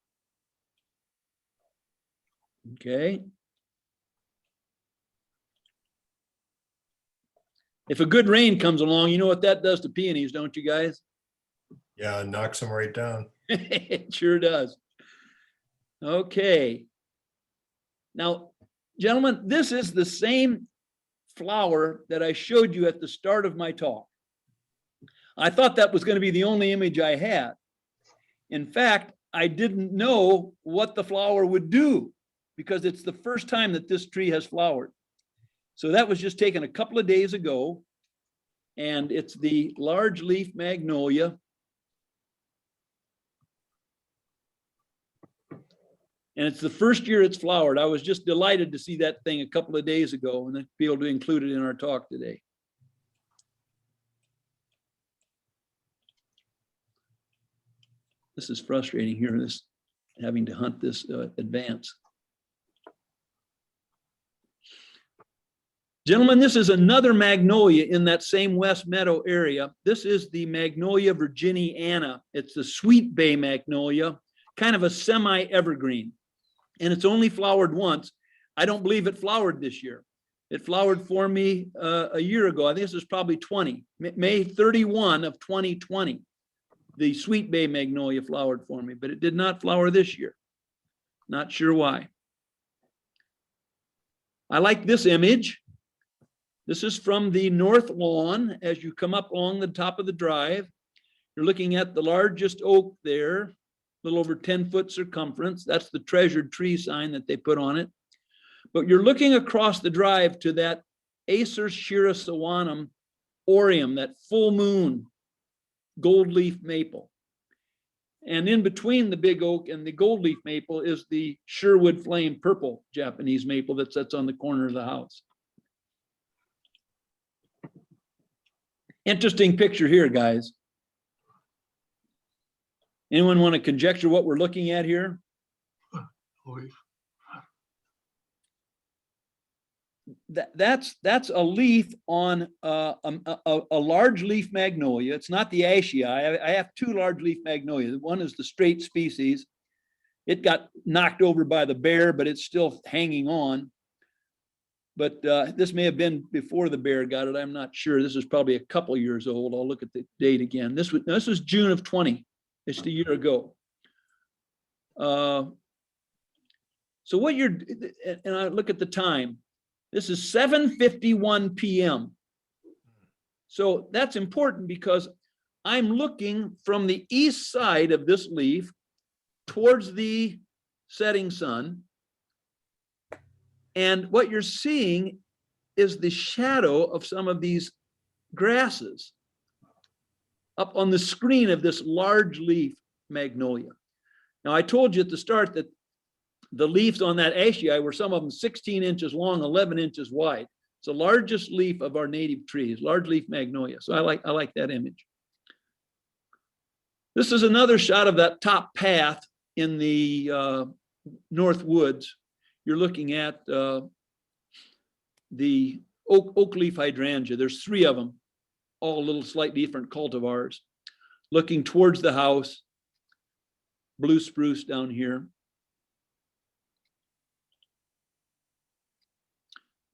Okay. If a good rain comes along, you know what that does to peonies, don't you guys? Yeah, it knocks them right down. It sure does. Okay. Now, gentlemen, this is the same flower that I showed you at the start of my talk. I thought that was going to be the only image I had. In fact, I didn't know what the flower would do because it's the first time that this tree has flowered. So that was just taken a couple of days ago, and it's the large leaf magnolia. And it's the first year it's flowered. I was just delighted to see that thing a couple of days ago and then be able to include it in our talk today. This is frustrating here, this having to hunt this advance. Gentlemen, this is another magnolia in that same West Meadow area. This is the Magnolia virginiana. It's the Sweet Bay magnolia, kind of a semi-evergreen. And it's only flowered once. I don't believe it flowered this year. It flowered for me a year ago. I think this is probably May 31 of 2020. The Sweet Bay magnolia flowered for me, but it did not flower this year. Not sure why. I like this image. This is from the north lawn. As you come up along the top of the drive, you're looking at the largest oak there, a little over 10-foot circumference. That's the treasured tree sign that they put on it. But you're looking across the drive to that Acer shirasawanum aureum, that full moon gold leaf maple. And in between the big oak and the gold leaf maple is the Sherwood flame purple Japanese maple that sits on the corner of the house. Interesting picture here, guys. Anyone want to conjecture what we're looking at here? That's a leaf on a large leaf magnolia. It's not the Ashii. I have 2 large leaf magnolias. One is the straight species. It got knocked over by the bear, but it's still hanging on. But this may have been before the bear got it. I'm not sure. This is probably a couple years old. I'll look at the date again. This was June of 20. It's a year ago. So what you're, and I look at the time. This is 7:51 p.m. So that's important because I'm looking from the east side of this leaf towards the setting sun. And what you're seeing is the shadow of some of these grasses up on the screen of this large leaf magnolia. Now, I told you at the start that the leaves on that Ashii were some of them 16 inches long, 11 inches wide. It's the largest leaf of our native trees, large leaf magnolia. So I like that image. This is another shot of that top path in the North Woods. You're looking at the oak leaf hydrangea. There's 3 of them, all a little slightly different cultivars, looking towards the house. Blue spruce down here.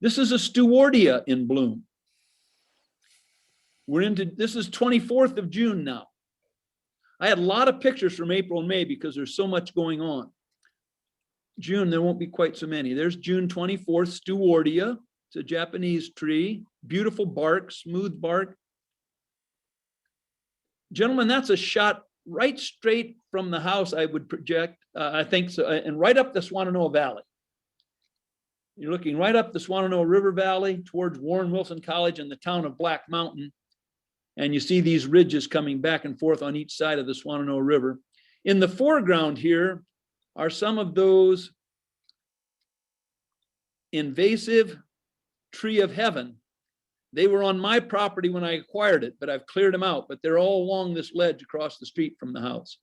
This is a Stewardia in bloom. This is 24th of June now. I had a lot of pictures from April and May because there's so much going on. June, there won't be quite so many. There's June 24th, Stewardia. It's a Japanese tree, beautiful bark, smooth bark. Gentlemen, that's a shot right straight from the house, I would project, I think so, and right up the Swannanoa Valley. You're looking right up the Swannanoa River Valley towards Warren Wilson College and the town of Black Mountain. And you see these ridges coming back and forth on each side of the Swannanoa River. In the foreground here are some of those invasive tree of heaven. They were on my property when I acquired it, but I've cleared them out, but they're all along this ledge across the street from the house.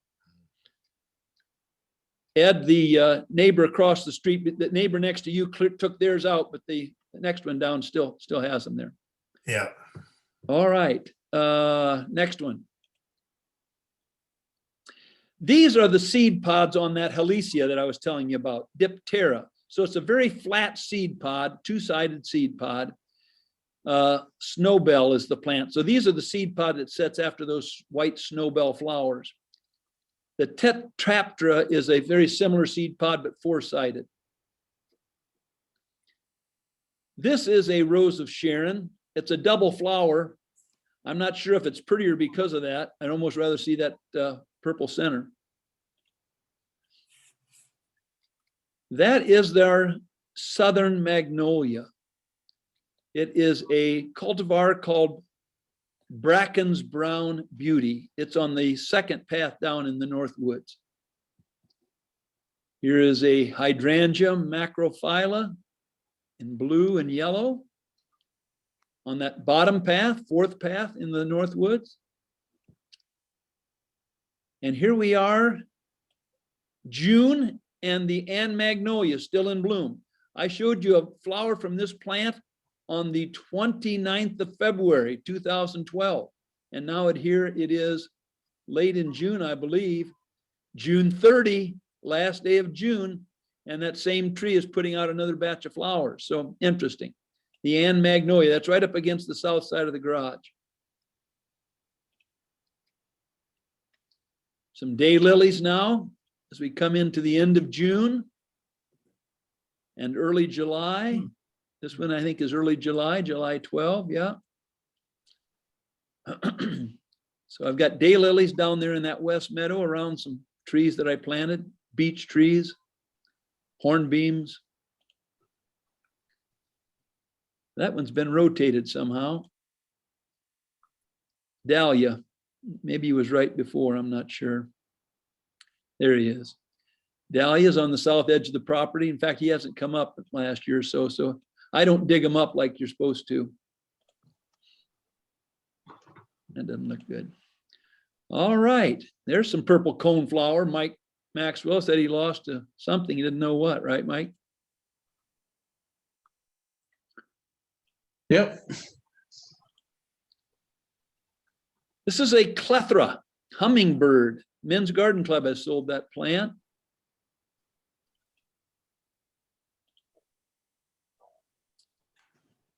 Ed, the neighbor across the street, the neighbor next to you took theirs out, but the next one down still has them there. Yeah. All right, next one. These are the seed pods on that Halesia that I was telling you about, Diptera. So it's a very flat seed pod, 2-sided seed pod. Snowbell is the plant. So these are the seed pod that sets after those white snowbell flowers. The Tetraptera is a very similar seed pod, but 4-sided. This is a Rose of Sharon. It's a double flower. I'm not sure if it's prettier because of that. I'd almost rather see that purple center. That is their Southern Magnolia. It is a cultivar called Bracken's Brown Beauty. It's on the second path down in the North Woods. Here is a hydrangea macrophylla in blue and yellow on that bottom path, 4th path in the North Woods. And here we are, June, and the Ann Magnolia still in bloom. I showed you a flower from this plant on the 29th of February, 2012. And now here it is late in June, I believe, June 30, last day of June, and that same tree is putting out another batch of flowers. So interesting. The Ann Magnolia, that's right up against the south side of the garage. Some daylilies now, as we come into the end of June and early July. This one I think is early July, July 12, yeah. So I've got daylilies down there in that west meadow around some trees that I planted, beech trees, hornbeams. That one's been rotated somehow. Dahlia, maybe he was right before, I'm not sure. There he is. Dahlia's on the south edge of the property. In fact, he hasn't come up last year or so, so I don't dig them up like you're supposed to. That doesn't look good. All right, there's some purple coneflower. Mike Maxwell said he lost something. He didn't know what, right, Mike? Yep. This is a clethra, hummingbird. Men's Garden Club has sold that plant.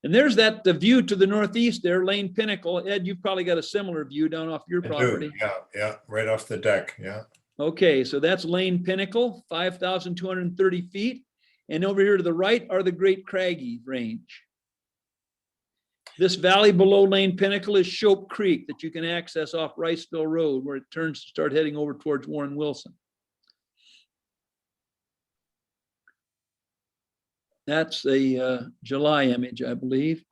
And there's that the view to the northeast there, Lane Pinnacle. Ed, you've probably got a similar view down off your I property. do. Yeah, right off the deck. Yeah. Okay, so that's Lane Pinnacle, 5,230 feet. And over here to the right are the Great Craggy Range. This valley below Lane Pinnacle is Shope Creek that you can access off Riceville Road, where it turns to start heading over towards Warren Wilson. That's a July image, I believe.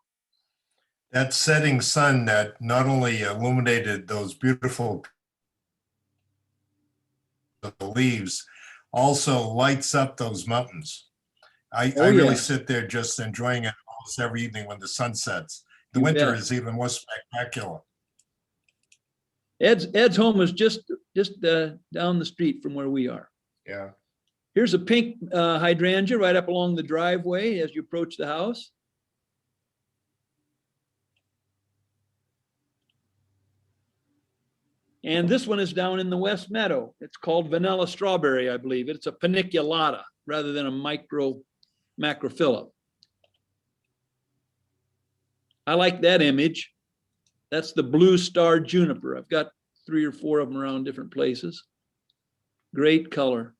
That setting sun that not only illuminated those beautiful leaves, also lights up those mountains. I really yeah. sit there just enjoying it almost every evening when the sun sets. The You winter bet. is even more spectacular. Ed's home is just down the street from where we are. Yeah. Here's a pink hydrangea right up along the driveway as you approach the house. And this one is down in the West Meadow. It's called vanilla strawberry, I believe. It's a paniculata rather than a macrophylla. I like that image. That's the blue star juniper. I've got 3 or 4 of them around different places. Great color.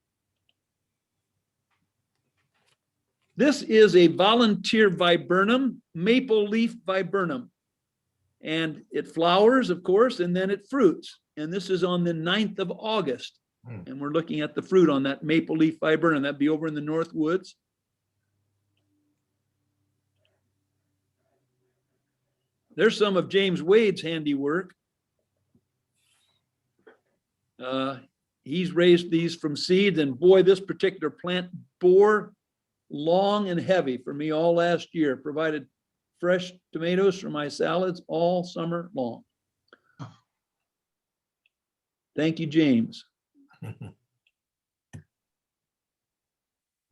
This is a volunteer viburnum, maple leaf viburnum. And it flowers, of course, and then it fruits. And this is on the 9th of August. And we're looking at the fruit on that maple leaf viburnum. That'd be over in the North Woods. There's some of James Wade's handiwork. He's raised these from seeds, and boy, this particular plant bore long and heavy for me all last year, provided fresh tomatoes for my salads all summer long. Thank you, James.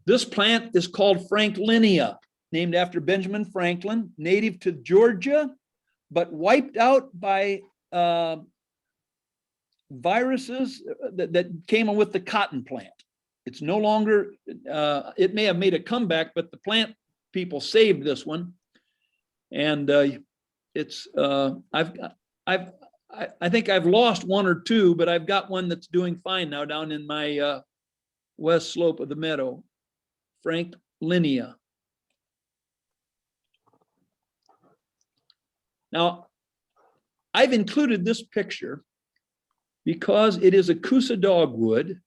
This plant is called Franklinia, named after Benjamin Franklin, native to Georgia, but wiped out by viruses that came with the cotton plant. It's no longer, it may have made a comeback, but the plant people saved this one. And it's, I think I've lost 1 or 2, but I've got one that's doing fine now down in my west slope of the meadow, Franklinia. Now, I've included this picture because it is a Coosa dogwood,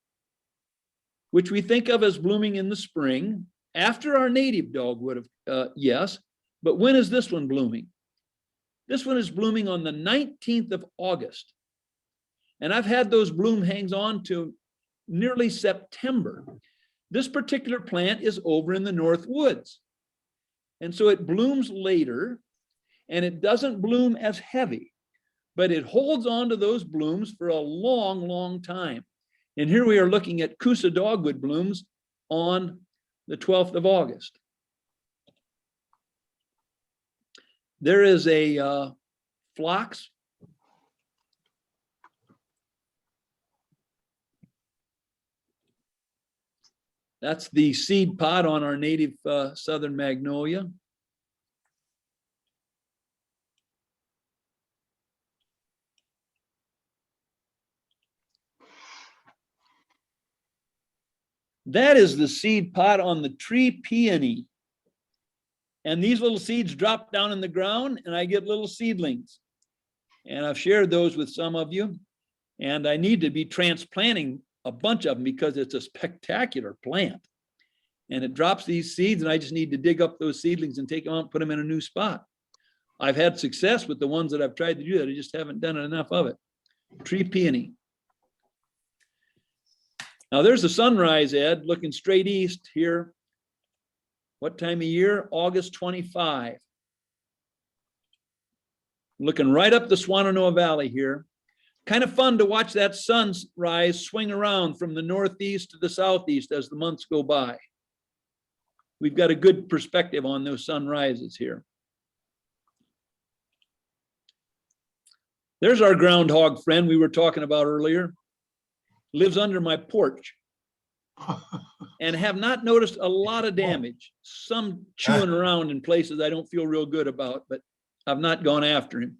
which we think of as blooming in the spring, after our native dogwood, yes, but when is this one blooming? This one is blooming on the 19th of August. And I've had those bloom hangs on to nearly September. This particular plant is over in the North Woods. And so it blooms later, and it doesn't bloom as heavy, but it holds on to those blooms for a long, long time. And here we are looking at Coosa dogwood blooms on the 12th of August. There is a phlox. That's the seed pod on our native southern magnolia. That is the seed pod on the tree peony. And these little seeds drop down in the ground and I get little seedlings. And I've shared those with some of you. And I need to be transplanting a bunch of them because it's a spectacular plant. And it drops these seeds and I just need to dig up those seedlings and take them out and put them in a new spot. I've had success with the ones that I've tried to do that. I just haven't done enough of it. Tree peony. Now there's the sunrise, Ed, looking straight east here. What time of year? August 25. Looking right up the Swannanoa Valley here. Kind of fun to watch that sunrise swing around from the northeast to the southeast as the months go by. We've got a good perspective on those sunrises here. There's our groundhog friend we were talking about earlier. Lives under my porch. And have not noticed a lot of damage. Some chewing around in places I don't feel real good about, but I've not gone after him.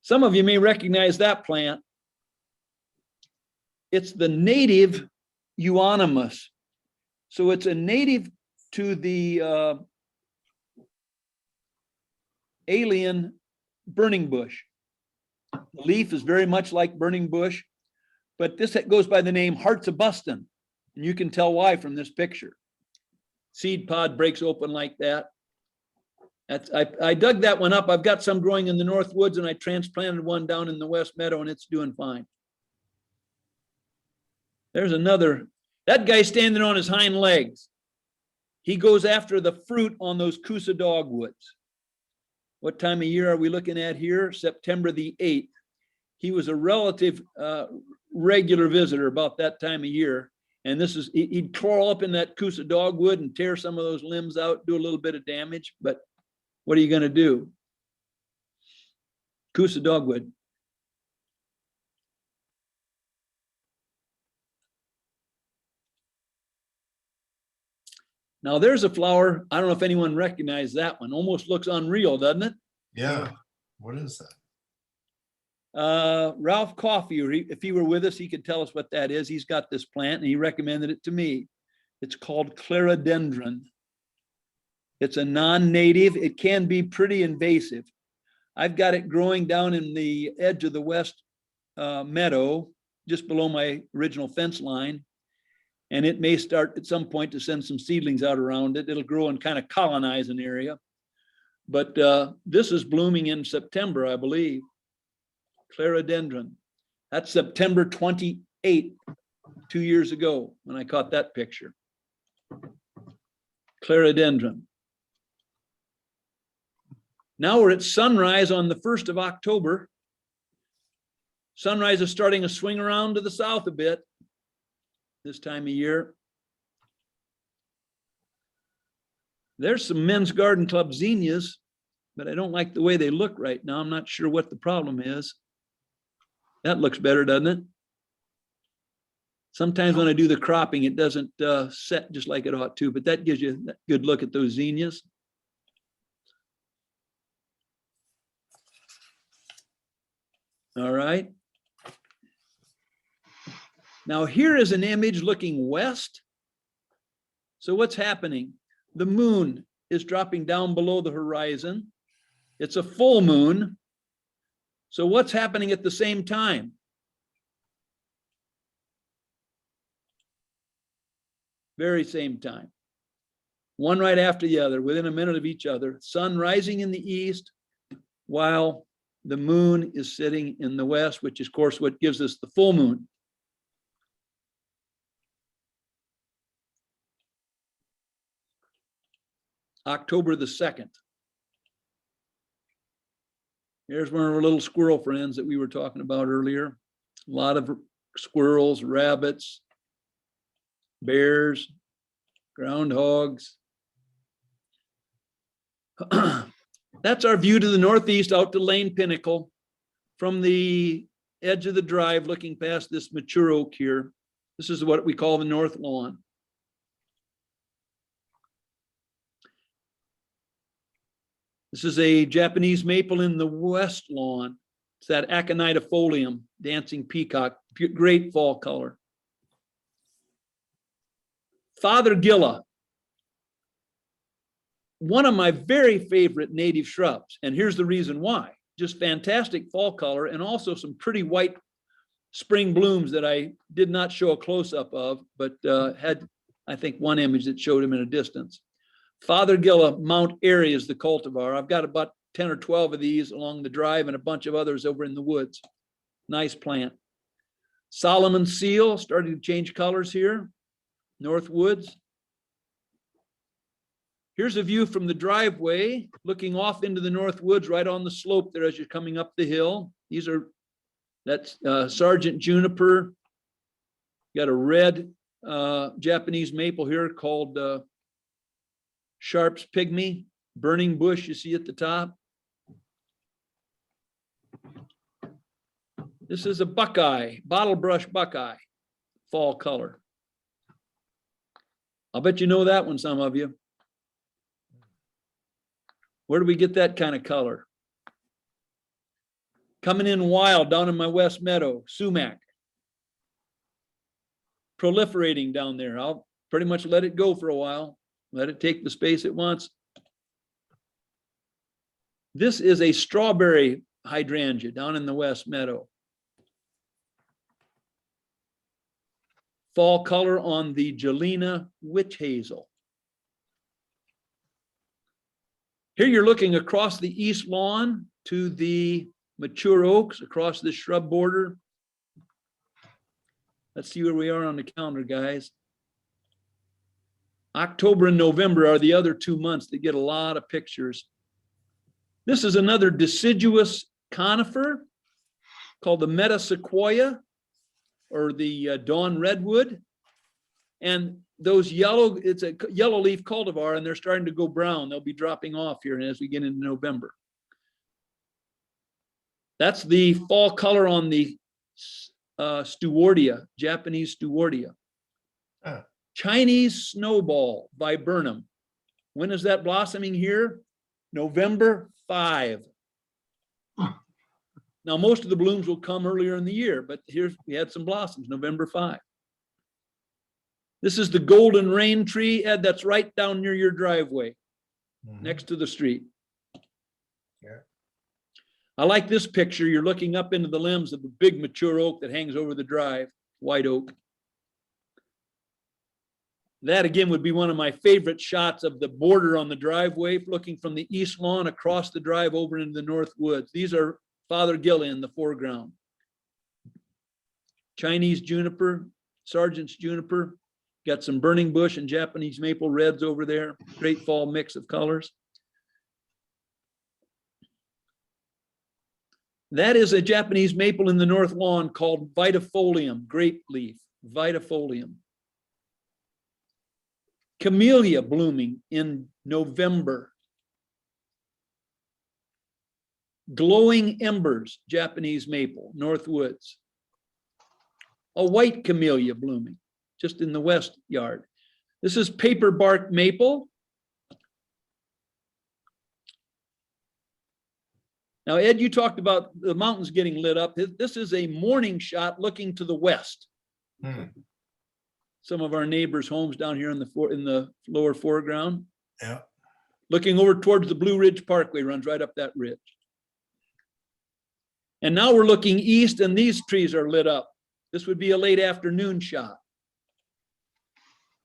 Some of you may recognize that plant. It's the native euonymus. So it's a native to the alien burning bush. The leaf is very much like burning bush, but this goes by the name Hearts of Buston. And you can tell why from this picture. Seed pod breaks open like that. I dug that one up. I've got some growing in the North Woods and I transplanted one down in the West Meadow and it's doing fine. There's another, that guy standing on his hind legs. He goes after the fruit on those Coosa dogwoods. What time of year are we looking at here? September the 8th. He was a relative regular visitor about that time of year. And this is, he'd crawl up in that Coosa dogwood and tear some of those limbs out, do a little bit of damage, but what are you going to do? Coosa dogwood. Now there's a flower. I don't know if anyone recognized that one. Almost looks unreal, doesn't it? Yeah, what is that? Ralph Coffey, or if he were with us, he could tell us what that is. He's got this plant and he recommended it to me. It's called clerodendron. It's a non-native. It can be pretty invasive. I've got it growing down in the edge of the west meadow, just below my original fence line. And it may start at some point to send some seedlings out around it. It'll grow and kind of colonize an area. But this is blooming in September, I believe. Clerodendron. That's September 28th, 2 years ago when I caught that picture. Clerodendron. Now we're at sunrise on the 1st of October. Sunrise is starting to swing around to the south a bit this time of year. There's some Men's Garden Club zinnias, but I don't like the way they look right now. I'm not sure what the problem is. That looks better, doesn't it? Sometimes when I do the cropping, it doesn't set just like it ought to, but that gives you a good look at those zinnias. All right. Now here is an image looking west. So what's happening? The moon is dropping down below the horizon. It's a full moon. So what's happening at the same time? Very same time. One right after the other, within a minute of each other. Sun rising in the east while the moon is sitting in the west, which is, of course, what gives us the full moon. October the 2nd. Here's one of our little squirrel friends that we were talking about earlier. A lot of squirrels, rabbits, bears, groundhogs. That's our view to the northeast out to Lane Pinnacle from the edge of the drive looking past this mature oak here. This is what we call the north lawn. This is a Japanese maple in the west lawn. It's that aconitifolium, dancing peacock, great fall color. Father Gilla, one of my very favorite native shrubs. And here's the reason why. Just fantastic fall color and also some pretty white spring blooms that I did not show a close-up of, but had, I think, one image that showed him in a distance. Father Gilla Mount Airy is the cultivar. I've got about 10 or 12 of these along the drive and a bunch of others over in the woods. Nice plant. Solomon Seal starting to change colors here. North Woods. Here's a view from the driveway looking off into the North Woods right on the slope there as you're coming up the hill. That's Sergeant Juniper. Got a red Japanese maple here called Sharp's Pygmy, burning bush you see at the top. This is a buckeye, bottle brush buckeye, fall color. I'll bet you know that one, some of you. Where do we get that kind of color? Coming in wild down in my west meadow, sumac. Proliferating down there. I'll pretty much let it go for a while. Let it take the space it wants. This is a strawberry hydrangea down in the west meadow. Fall color on the Gelina witch hazel. Here you're looking across the east lawn to the mature oaks across the shrub border. Let's see where we are on the calendar, guys. October and November are the other 2 months that get a lot of pictures. This is another deciduous conifer called the metasequoia or the dawn redwood. And those yellow, it's a yellow leaf cultivar and they're starting to go brown. They'll be dropping off here as we get into November. That's the fall color on the Stewardia, Japanese Stewardia. Chinese snowball, viburnum. When is that blossoming here? November 5. Now, most of the blooms will come earlier in the year, but we had some blossoms, November 5. This is the golden rain tree, Ed, that's right down near your driveway, next to the street. Yeah. I like this picture. You're looking up into the limbs of the big mature oak that hangs over the drive, white oak. That again would be one of my favorite shots of the border on the driveway, looking from the east lawn across the drive over into the north woods. These are Father Gilly in the foreground. Chinese juniper, Sergeant's juniper, got some burning bush and Japanese maple reds over there. Great fall mix of colors. That is a Japanese maple in the north lawn called vitifolium, grape leaf, vitifolium. Camellia blooming in November. Glowing embers, Japanese maple, north woods. A white camellia blooming just in the west yard. This is paper bark maple. Now, Ed, you talked about the mountains getting lit up. This is a morning shot looking to the west. Some of our neighbors' homes down here in the lower foreground. Yeah. Looking over towards the Blue Ridge Parkway, runs right up that ridge. And now we're looking east and these trees are lit up. This would be a late afternoon shot.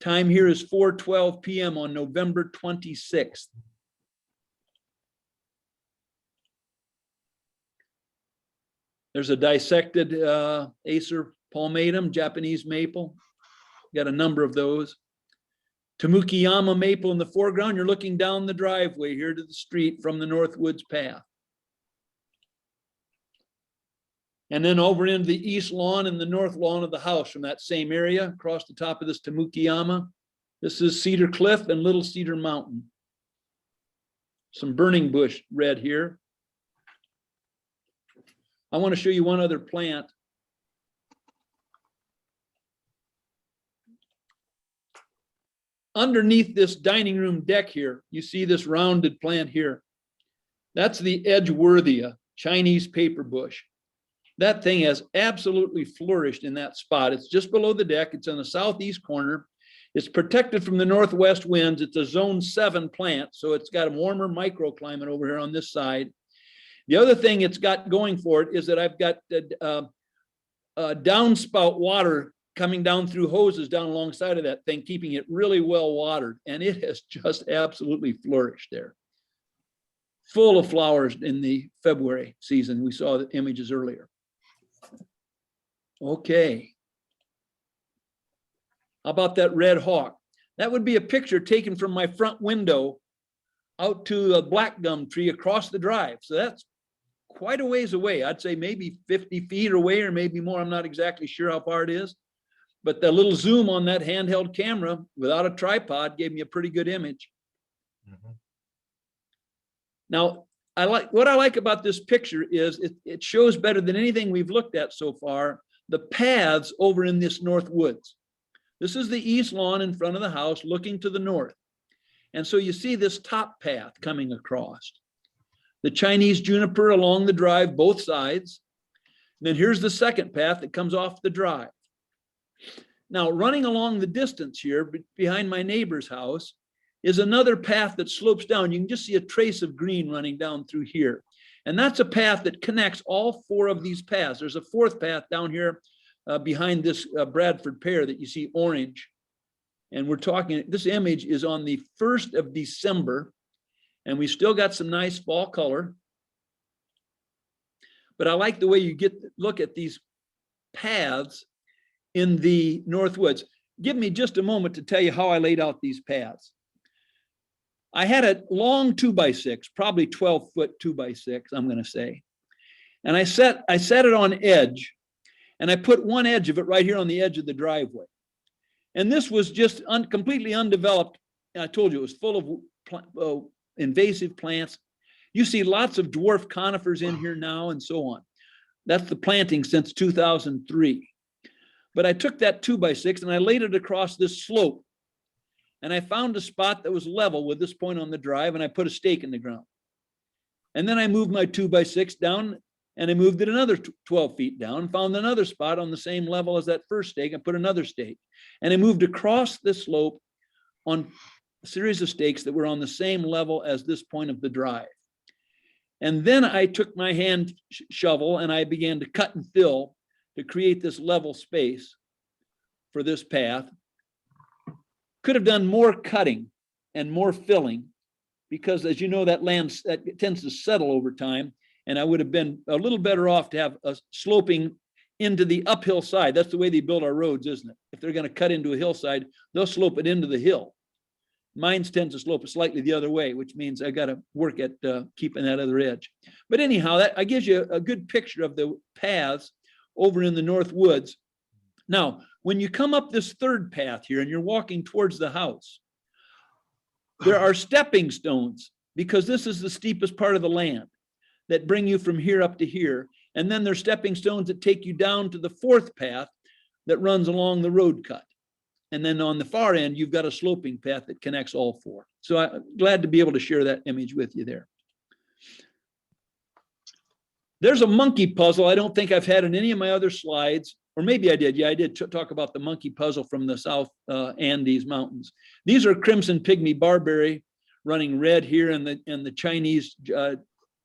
Time here is 4:12 p.m. on November 26th. There's a dissected Acer palmatum, Japanese maple. Got a number of those. Tamukiyama maple in the foreground. You're looking down the driveway here to the street from the North Woods path. And then over into the east lawn and the north lawn of the house from that same area, across the top of this Tamukiyama. This is Cedar Cliff and Little Cedar Mountain. Some burning bush red here. I want to show you one other plant. Underneath this dining room deck here, you see this rounded plant here. That's the Edgeworthia, Chinese paper bush. That thing has absolutely flourished in that spot. It's just below the deck. It's in the southeast corner. It's protected from the northwest winds. It's a zone 7 plant, so it's got a warmer microclimate over here on this side. The other thing it's got going for it is that I've got downspout water coming down through hoses down alongside of that thing, keeping it really well watered. And it has just absolutely flourished there. Full of flowers in the February season. We saw the images earlier. Okay. How about that red hawk? That would be a picture taken from my front window out to a black gum tree across the drive. So that's quite a ways away. I'd say maybe 50 feet away or maybe more. I'm not exactly sure how far it is. But the little zoom on that handheld camera without a tripod gave me a pretty good image. Now, what I like about this picture is it shows better than anything we've looked at so far, the paths over in this north woods. This is the east lawn in front of the house looking to the north. And so you see this top path coming across. The Chinese juniper along the drive, both sides. And then here's the second path that comes off the drive. Now, running along the distance here behind my neighbor's house is another path that slopes down. You can just see a trace of green running down through here. And that's a path that connects all 4 of these paths. There's a 4th path down here behind this Bradford pear that you see orange. And we're talking, this image is on the 1st of December, and we still got some nice fall color. But I like the way you look at these paths in the North Woods. Give me just a moment to tell you how I laid out these paths. I had a long 2x6, probably 12-foot 2x6, I'm going to say. And I set it on edge, and I put one edge of it right here on the edge of the driveway. And this was just completely undeveloped. And I told you it was full of invasive plants. You see lots of dwarf conifers in here now and so on. That's the planting since 2003. But I took that 2x6 and I laid it across this slope. And I found a spot that was level with this point on the drive, and I put a stake in the ground. And then I moved my 2x6 down, and I moved it another 12 feet down, found another spot on the same level as that first stake, and put another stake. And I moved across this slope on a series of stakes that were on the same level as this point of the drive. And then I took my hand shovel and I began to cut and fill to create this level space for this path. Could have done more cutting and more filling, because as you know, that land that tends to settle over time, and I would have been a little better off to have a sloping into the uphill side. That's the way they build our roads, isn't it? If they're going to cut into a hillside, they'll slope it into the hill. Mine tends to slope it slightly the other way, which means I got to work at keeping that other edge. But anyhow, that gives you a good picture of the paths over in the North Woods. Now, when you come up this third path here and you're walking towards the house, there are stepping stones, because this is the steepest part of the land, that bring you from here up to here. And then there's stepping stones that take you down to the fourth path that runs along the road cut. And then on the far end, you've got a sloping path that connects all four. So I'm glad to be able to share that image with you there. There's a monkey puzzle I don't think I've had in any of my other slides, or maybe I did. Yeah, I did talk about the monkey puzzle from the South Andes Mountains. These are crimson pygmy barberry running red here, and the Chinese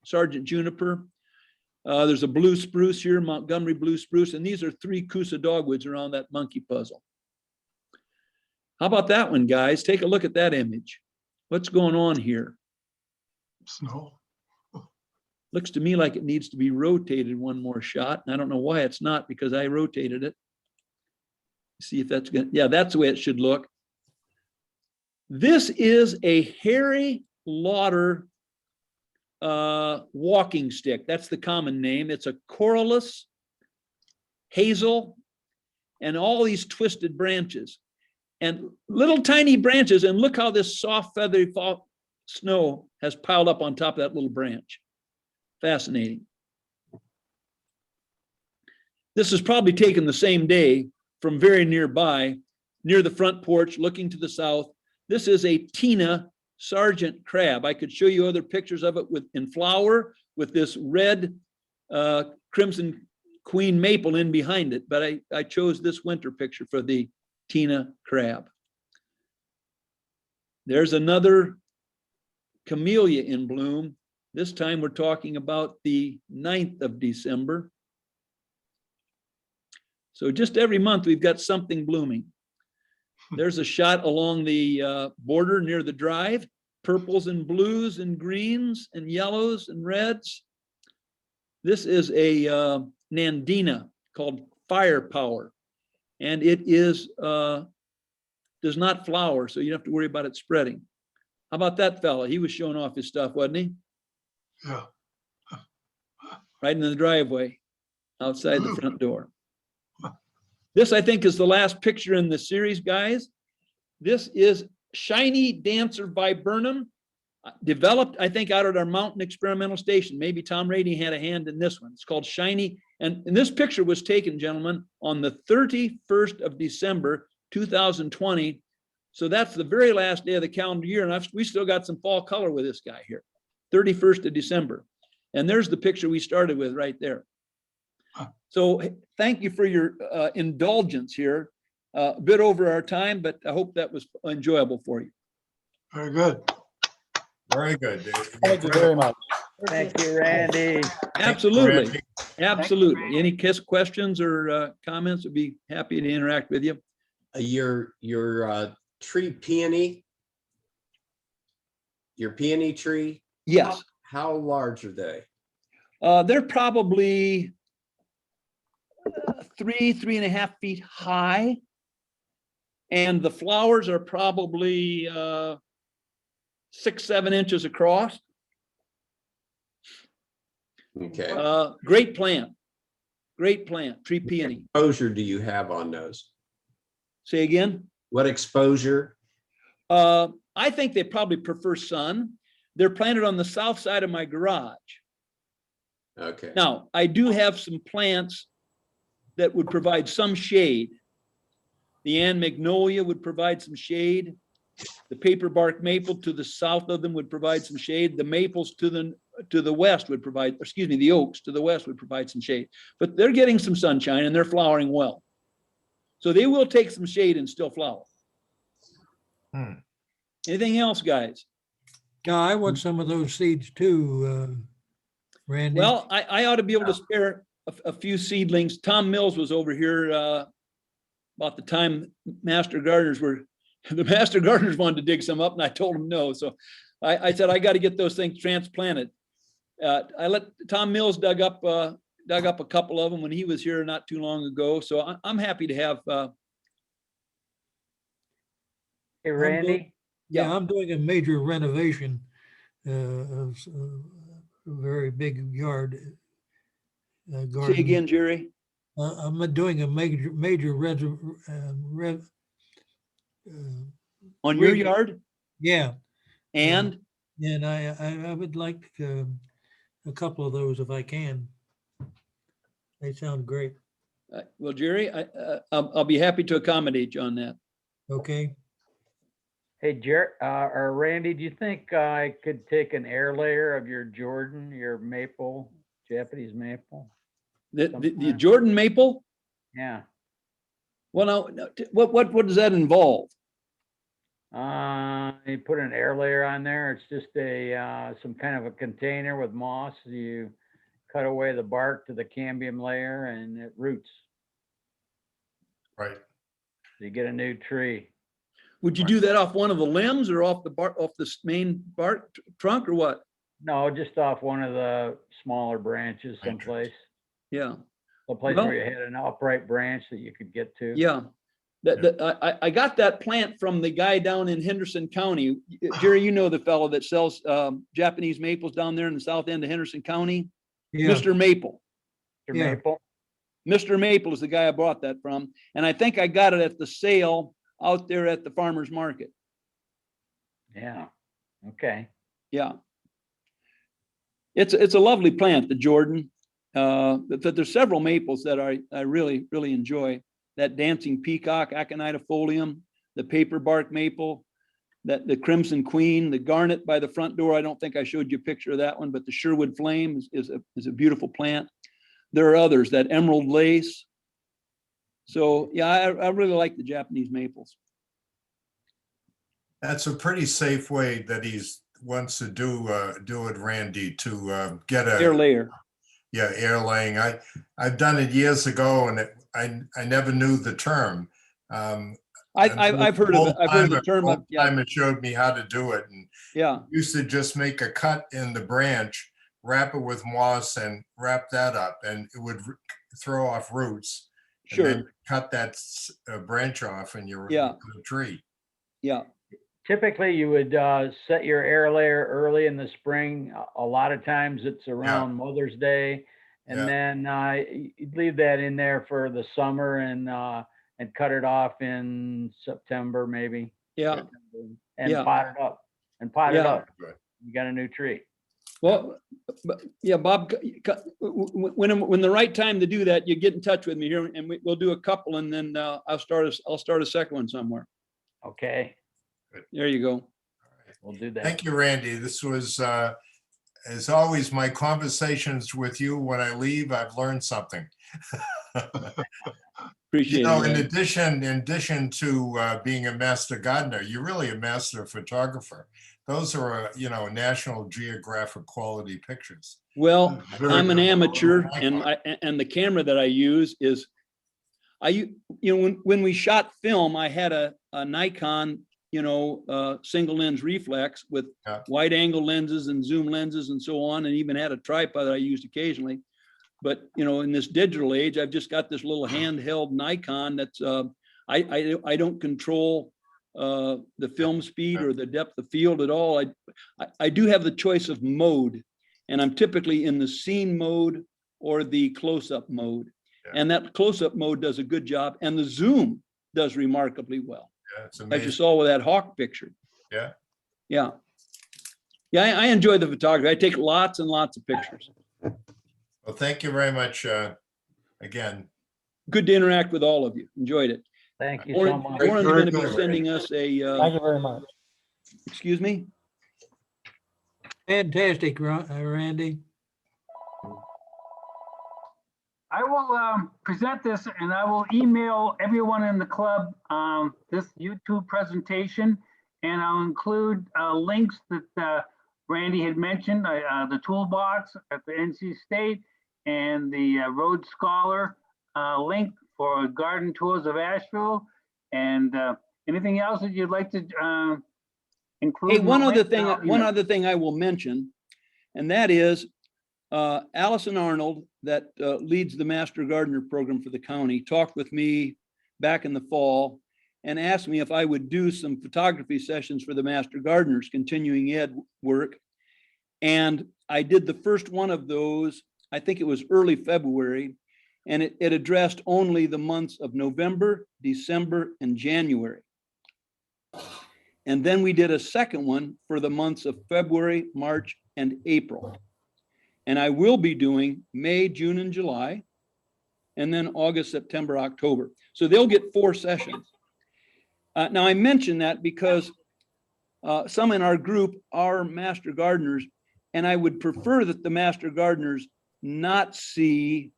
Sergeant juniper. There's a blue spruce here, Montgomery blue spruce, and these are 3 Coosa dogwoods around that monkey puzzle. How about that one, guys? Take a look at that image. What's going on here? Snow. Looks to me like it needs to be rotated one more shot. And I don't know why it's not, because I rotated it. See if that's good. Yeah, that's the way it should look. This is a Harry Lauder walking stick. That's the common name. It's a corylus, hazel, and all these twisted branches. And little tiny branches, and look how this soft feathery fall snow has piled up on top of that little branch. Fascinating. This is probably taken the same day from very nearby, near the front porch, looking to the south. This is a Tina Sargent crab. I could show you other pictures of it in flower with this red crimson queen maple in behind it, but I chose this winter picture for the Tina crab. There's another camellia in bloom. This time we're talking about the 9th of December. So just every month we've got something blooming. There's a shot along the border near the drive, purples and blues and greens and yellows and reds. This is a Nandina called Firepower. And it is does not flower, so you don't have to worry about it spreading. How about that fella? He was showing off his stuff, wasn't he? Yeah. Right in the driveway, outside the front door. This, I think, is the last picture in the series, guys. This is Shiny Dancer Viburnum, developed, I think, out at our mountain experimental station. Maybe Tom Rady had a hand in this one. It's called Shiny. And this picture was taken, gentlemen, on the 31st of December, 2020. So that's the very last day of the calendar year. And we still got some fall color with this guy here, 31st of December. And there's the picture we started with right there. So thank you for your indulgence here. A bit over our time, but I hope that was enjoyable for you. Very good. Very good. Thank you very much. Thank you, Randy. Absolutely. Absolutely. Any questions or comments? I'd be happy to interact with you. Your tree peony, your peony tree, Yes. how large are they? They're probably 3.5 feet high. And the flowers are probably 6-7 inches across. Okay. Great plant. Great plant, tree peony. Exposure do you have on those? Say again? What exposure? I think they probably prefer sun. They're planted on the south side of my garage. Okay. Now, I do have some plants that would provide some shade. The Ann Magnolia would provide some shade. The paper bark maple to the south of them would provide some shade. The maples to the west would provide, excuse me, the oaks to the west would provide some shade. But they're getting some sunshine and they're flowering well. So they will take some shade and still flower. Anything else, guys? Yeah, I want some of those seeds too, Randy. Well, I ought to be able to spare a few seedlings. Tom Mills was over here about the time the master gardeners wanted to dig some up, and I told them no. So I said, I got to get those things transplanted. I let Tom Mills dug up a couple of them when he was here not too long ago. So I'm happy to have. Hey, Randy, Yeah, I'm doing a major renovation of a very big yard. Say Garden. again, Jerry. I'm doing a major On your Really? yard? yeah, And and I would like a couple of those if I can. They sound great. well, Jerry, I'll be happy to accommodate you on that. Okay. hey, or Randy, do you think I could take an air layer of your Jordan, your maple, Japanese maple? The Jordan maple? Yeah. Well, now, what does that involve? You put an air layer on there. It's just some kind of a container with moss. You cut away the bark to the cambium layer and it roots. Right. You get a new tree. Would you do that off one of the limbs or off the main bark trunk or what? No, just off one of the smaller branches someplace. Yeah. Someplace Well- where you had an upright branch that you could get to. Yeah. I got that plant from the guy down in Henderson County. Jerry, you know the fellow that sells Japanese maples down there in the south end of Henderson County? Yeah. Mr. Maple. Mr. Yeah. Maple. Mr. Maple is the guy I bought that from. And I think I got it at the sale out there at the farmer's market. Yeah. Okay. Yeah. It's a lovely plant, the Jordan. But there's several maples that I really, really enjoy. That dancing peacock, aconitafolium, the paper bark maple, the crimson queen, the garnet by the front door. I don't think I showed you a picture of that one, but the Sherwood flame is a beautiful plant. There are others, that emerald lace. So yeah, I really like the Japanese maples. That's a pretty safe way that he's wants to do it, Randy, to get Air layer. Yeah, air laying. I've done it years ago, and I never knew the term. I've heard of it. I've heard of the term. Yeah, Time it showed me how to do it, and yeah, used to just make a cut in the branch, wrap it with moss, and wrap that up, and it would throw off roots. And then sure. cut that branch off, and you're Yeah. a tree. Yeah, Typically, you would set your air layer early in the spring. A lot of times it's around Mother's Day. And then you'd leave that in there for the summer and cut it off in September, maybe. yeah. And Yeah. pot it up. And pot it Yeah. up. You got a new tree. Well, yeah, Bob, when the right time to do that, you get in touch with me here and we'll do a couple and then I'll start a second one somewhere. Okay, There you go. we'll do that. Thank you, Randy. This was, as always, my conversations with you. When I leave, I've learned something. Appreciate You know, it. in man. addition to being a master gardener, you're really a master photographer. Those are, National Geographic quality pictures. Well, Very I'm an good. amateur and the camera that I use is, when we shot film, I had a Nikon, single lens reflex with wide angle lenses and zoom lenses and so on, and even had a tripod that I used occasionally. But, in this digital age, I've just got this little handheld Nikon that's, I don't control the film speed or the depth of field at all. I do have the choice of mode, and I'm typically in the scene mode or the close-up mode. Yeah. And that close-up mode does a good job, and the zoom does remarkably well. Yeah, it's As you amazing. saw with that hawk picture. Yeah. Yeah. Yeah, I enjoy the photography. I take lots and lots of pictures. Well, thank you very much again. Good to interact with all of you. Enjoyed it. Thank you so Warren, much. Great, Warren's very going to be good. sending us a, Thank you very much. excuse me? Fantastic, Randy. I will present this and I will email everyone in the club this YouTube presentation. And I'll include links that Randy had mentioned, the toolbox at the NC State and the Rhodes Scholar link for garden tours of Asheville. And anything else that you'd like to include? Hey, in the one link? one other thing I will mention, and that is Allison Arnold, that leads the Master Gardener program for the county, talked with me back in the fall and asked me if I would do some photography sessions for the Master Gardeners continuing ed work. And I did the first one of those, I think it was early February, and it addressed only the months of November, December, and January. And then we did a second one for the months of February, March, and April. And I will be doing May, June, and July, and then August, September, October. So they'll get 4 sessions. Now I mention that because some in our group are Master Gardeners, and I would prefer that the Master Gardeners not see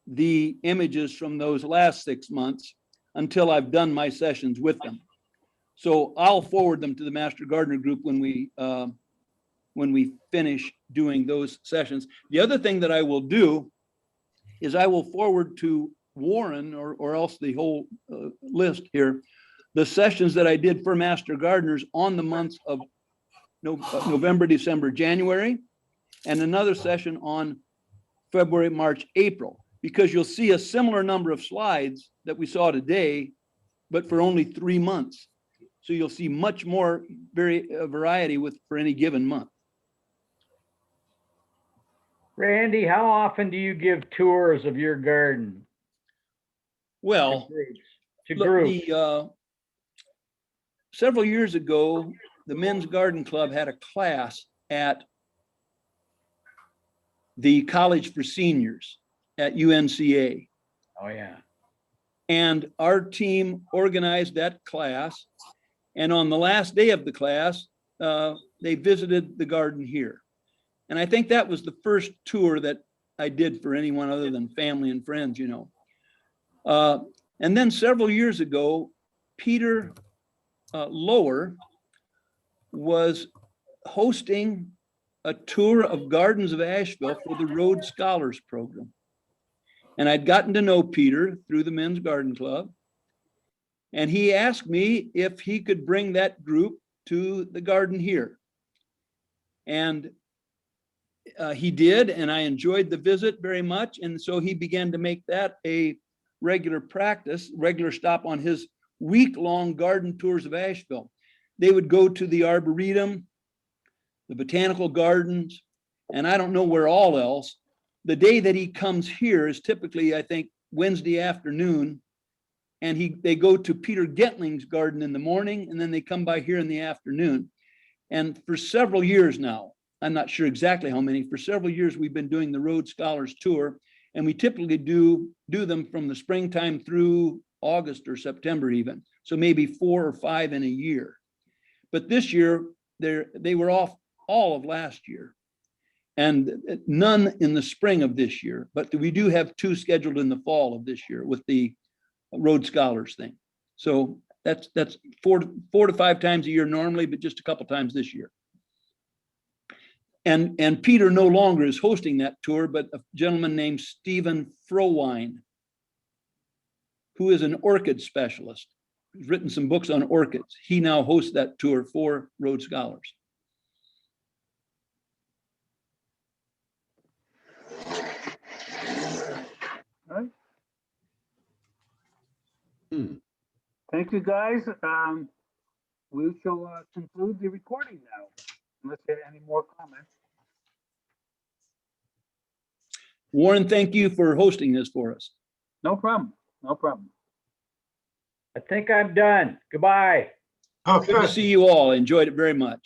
the images from those last 6 months until I've done my sessions with them. So I'll forward them to the Master Gardener group when we finish doing those sessions. The other thing that I will do is I will forward to Warren or else the whole list here, the sessions that I did for Master Gardeners on the months of November, December, January, and another session on February, March, April, because you'll see a similar number of slides that we saw today, but for only 3 months. So you'll see much more variety for any given month. Randy, how often do you give tours of your garden Well, to look, groups? Several years ago, the Men's Garden Club had a class at the College for Seniors at UNCA. Oh, yeah. And our team organized that class. And on the last day of the class, they visited the garden here. And I think that was the first tour that I did for anyone other than family and friends, you know. And then several years ago, Peter Lower was hosting a tour of Gardens of Asheville for the Rhodes Scholars Program. And I'd gotten to know Peter through the Men's Garden Club. And he asked me if he could bring that group to the garden here. And he did, and I enjoyed the visit very much. And so he began to make that a regular practice, regular stop on his week-long garden tours of Asheville. They would go to the Arboretum, the Botanical Gardens, and I don't know where all else. The day that he comes here is typically, I think, Wednesday afternoon. And they go to Peter Gentling's garden in the morning, and then they come by here in the afternoon. And for several years now, I'm not sure exactly how many, for several years, we've been doing the Rhodes Scholars Tour, and we typically do them from the springtime through August or September even. So maybe 4 or 5 in a year. But this year, they were off all of last year and none in the spring of this year. But we do have 2 scheduled in the fall of this year with the Rhodes Scholars thing. So that's 4 to 5 times a year normally, but just a couple times this year. And Peter no longer is hosting that tour, but a gentleman named Stephen Frowine, who is an orchid specialist. He's written some books on orchids. He now hosts that tour for Rhodes Scholars. All right. Hmm. Thank you, guys. We shall conclude the recording now, unless there are any more comments. Warren, thank you for hosting this for us. No problem. No problem. I think I'm done. Goodbye. Oh, Good to see you all. Enjoyed it very much.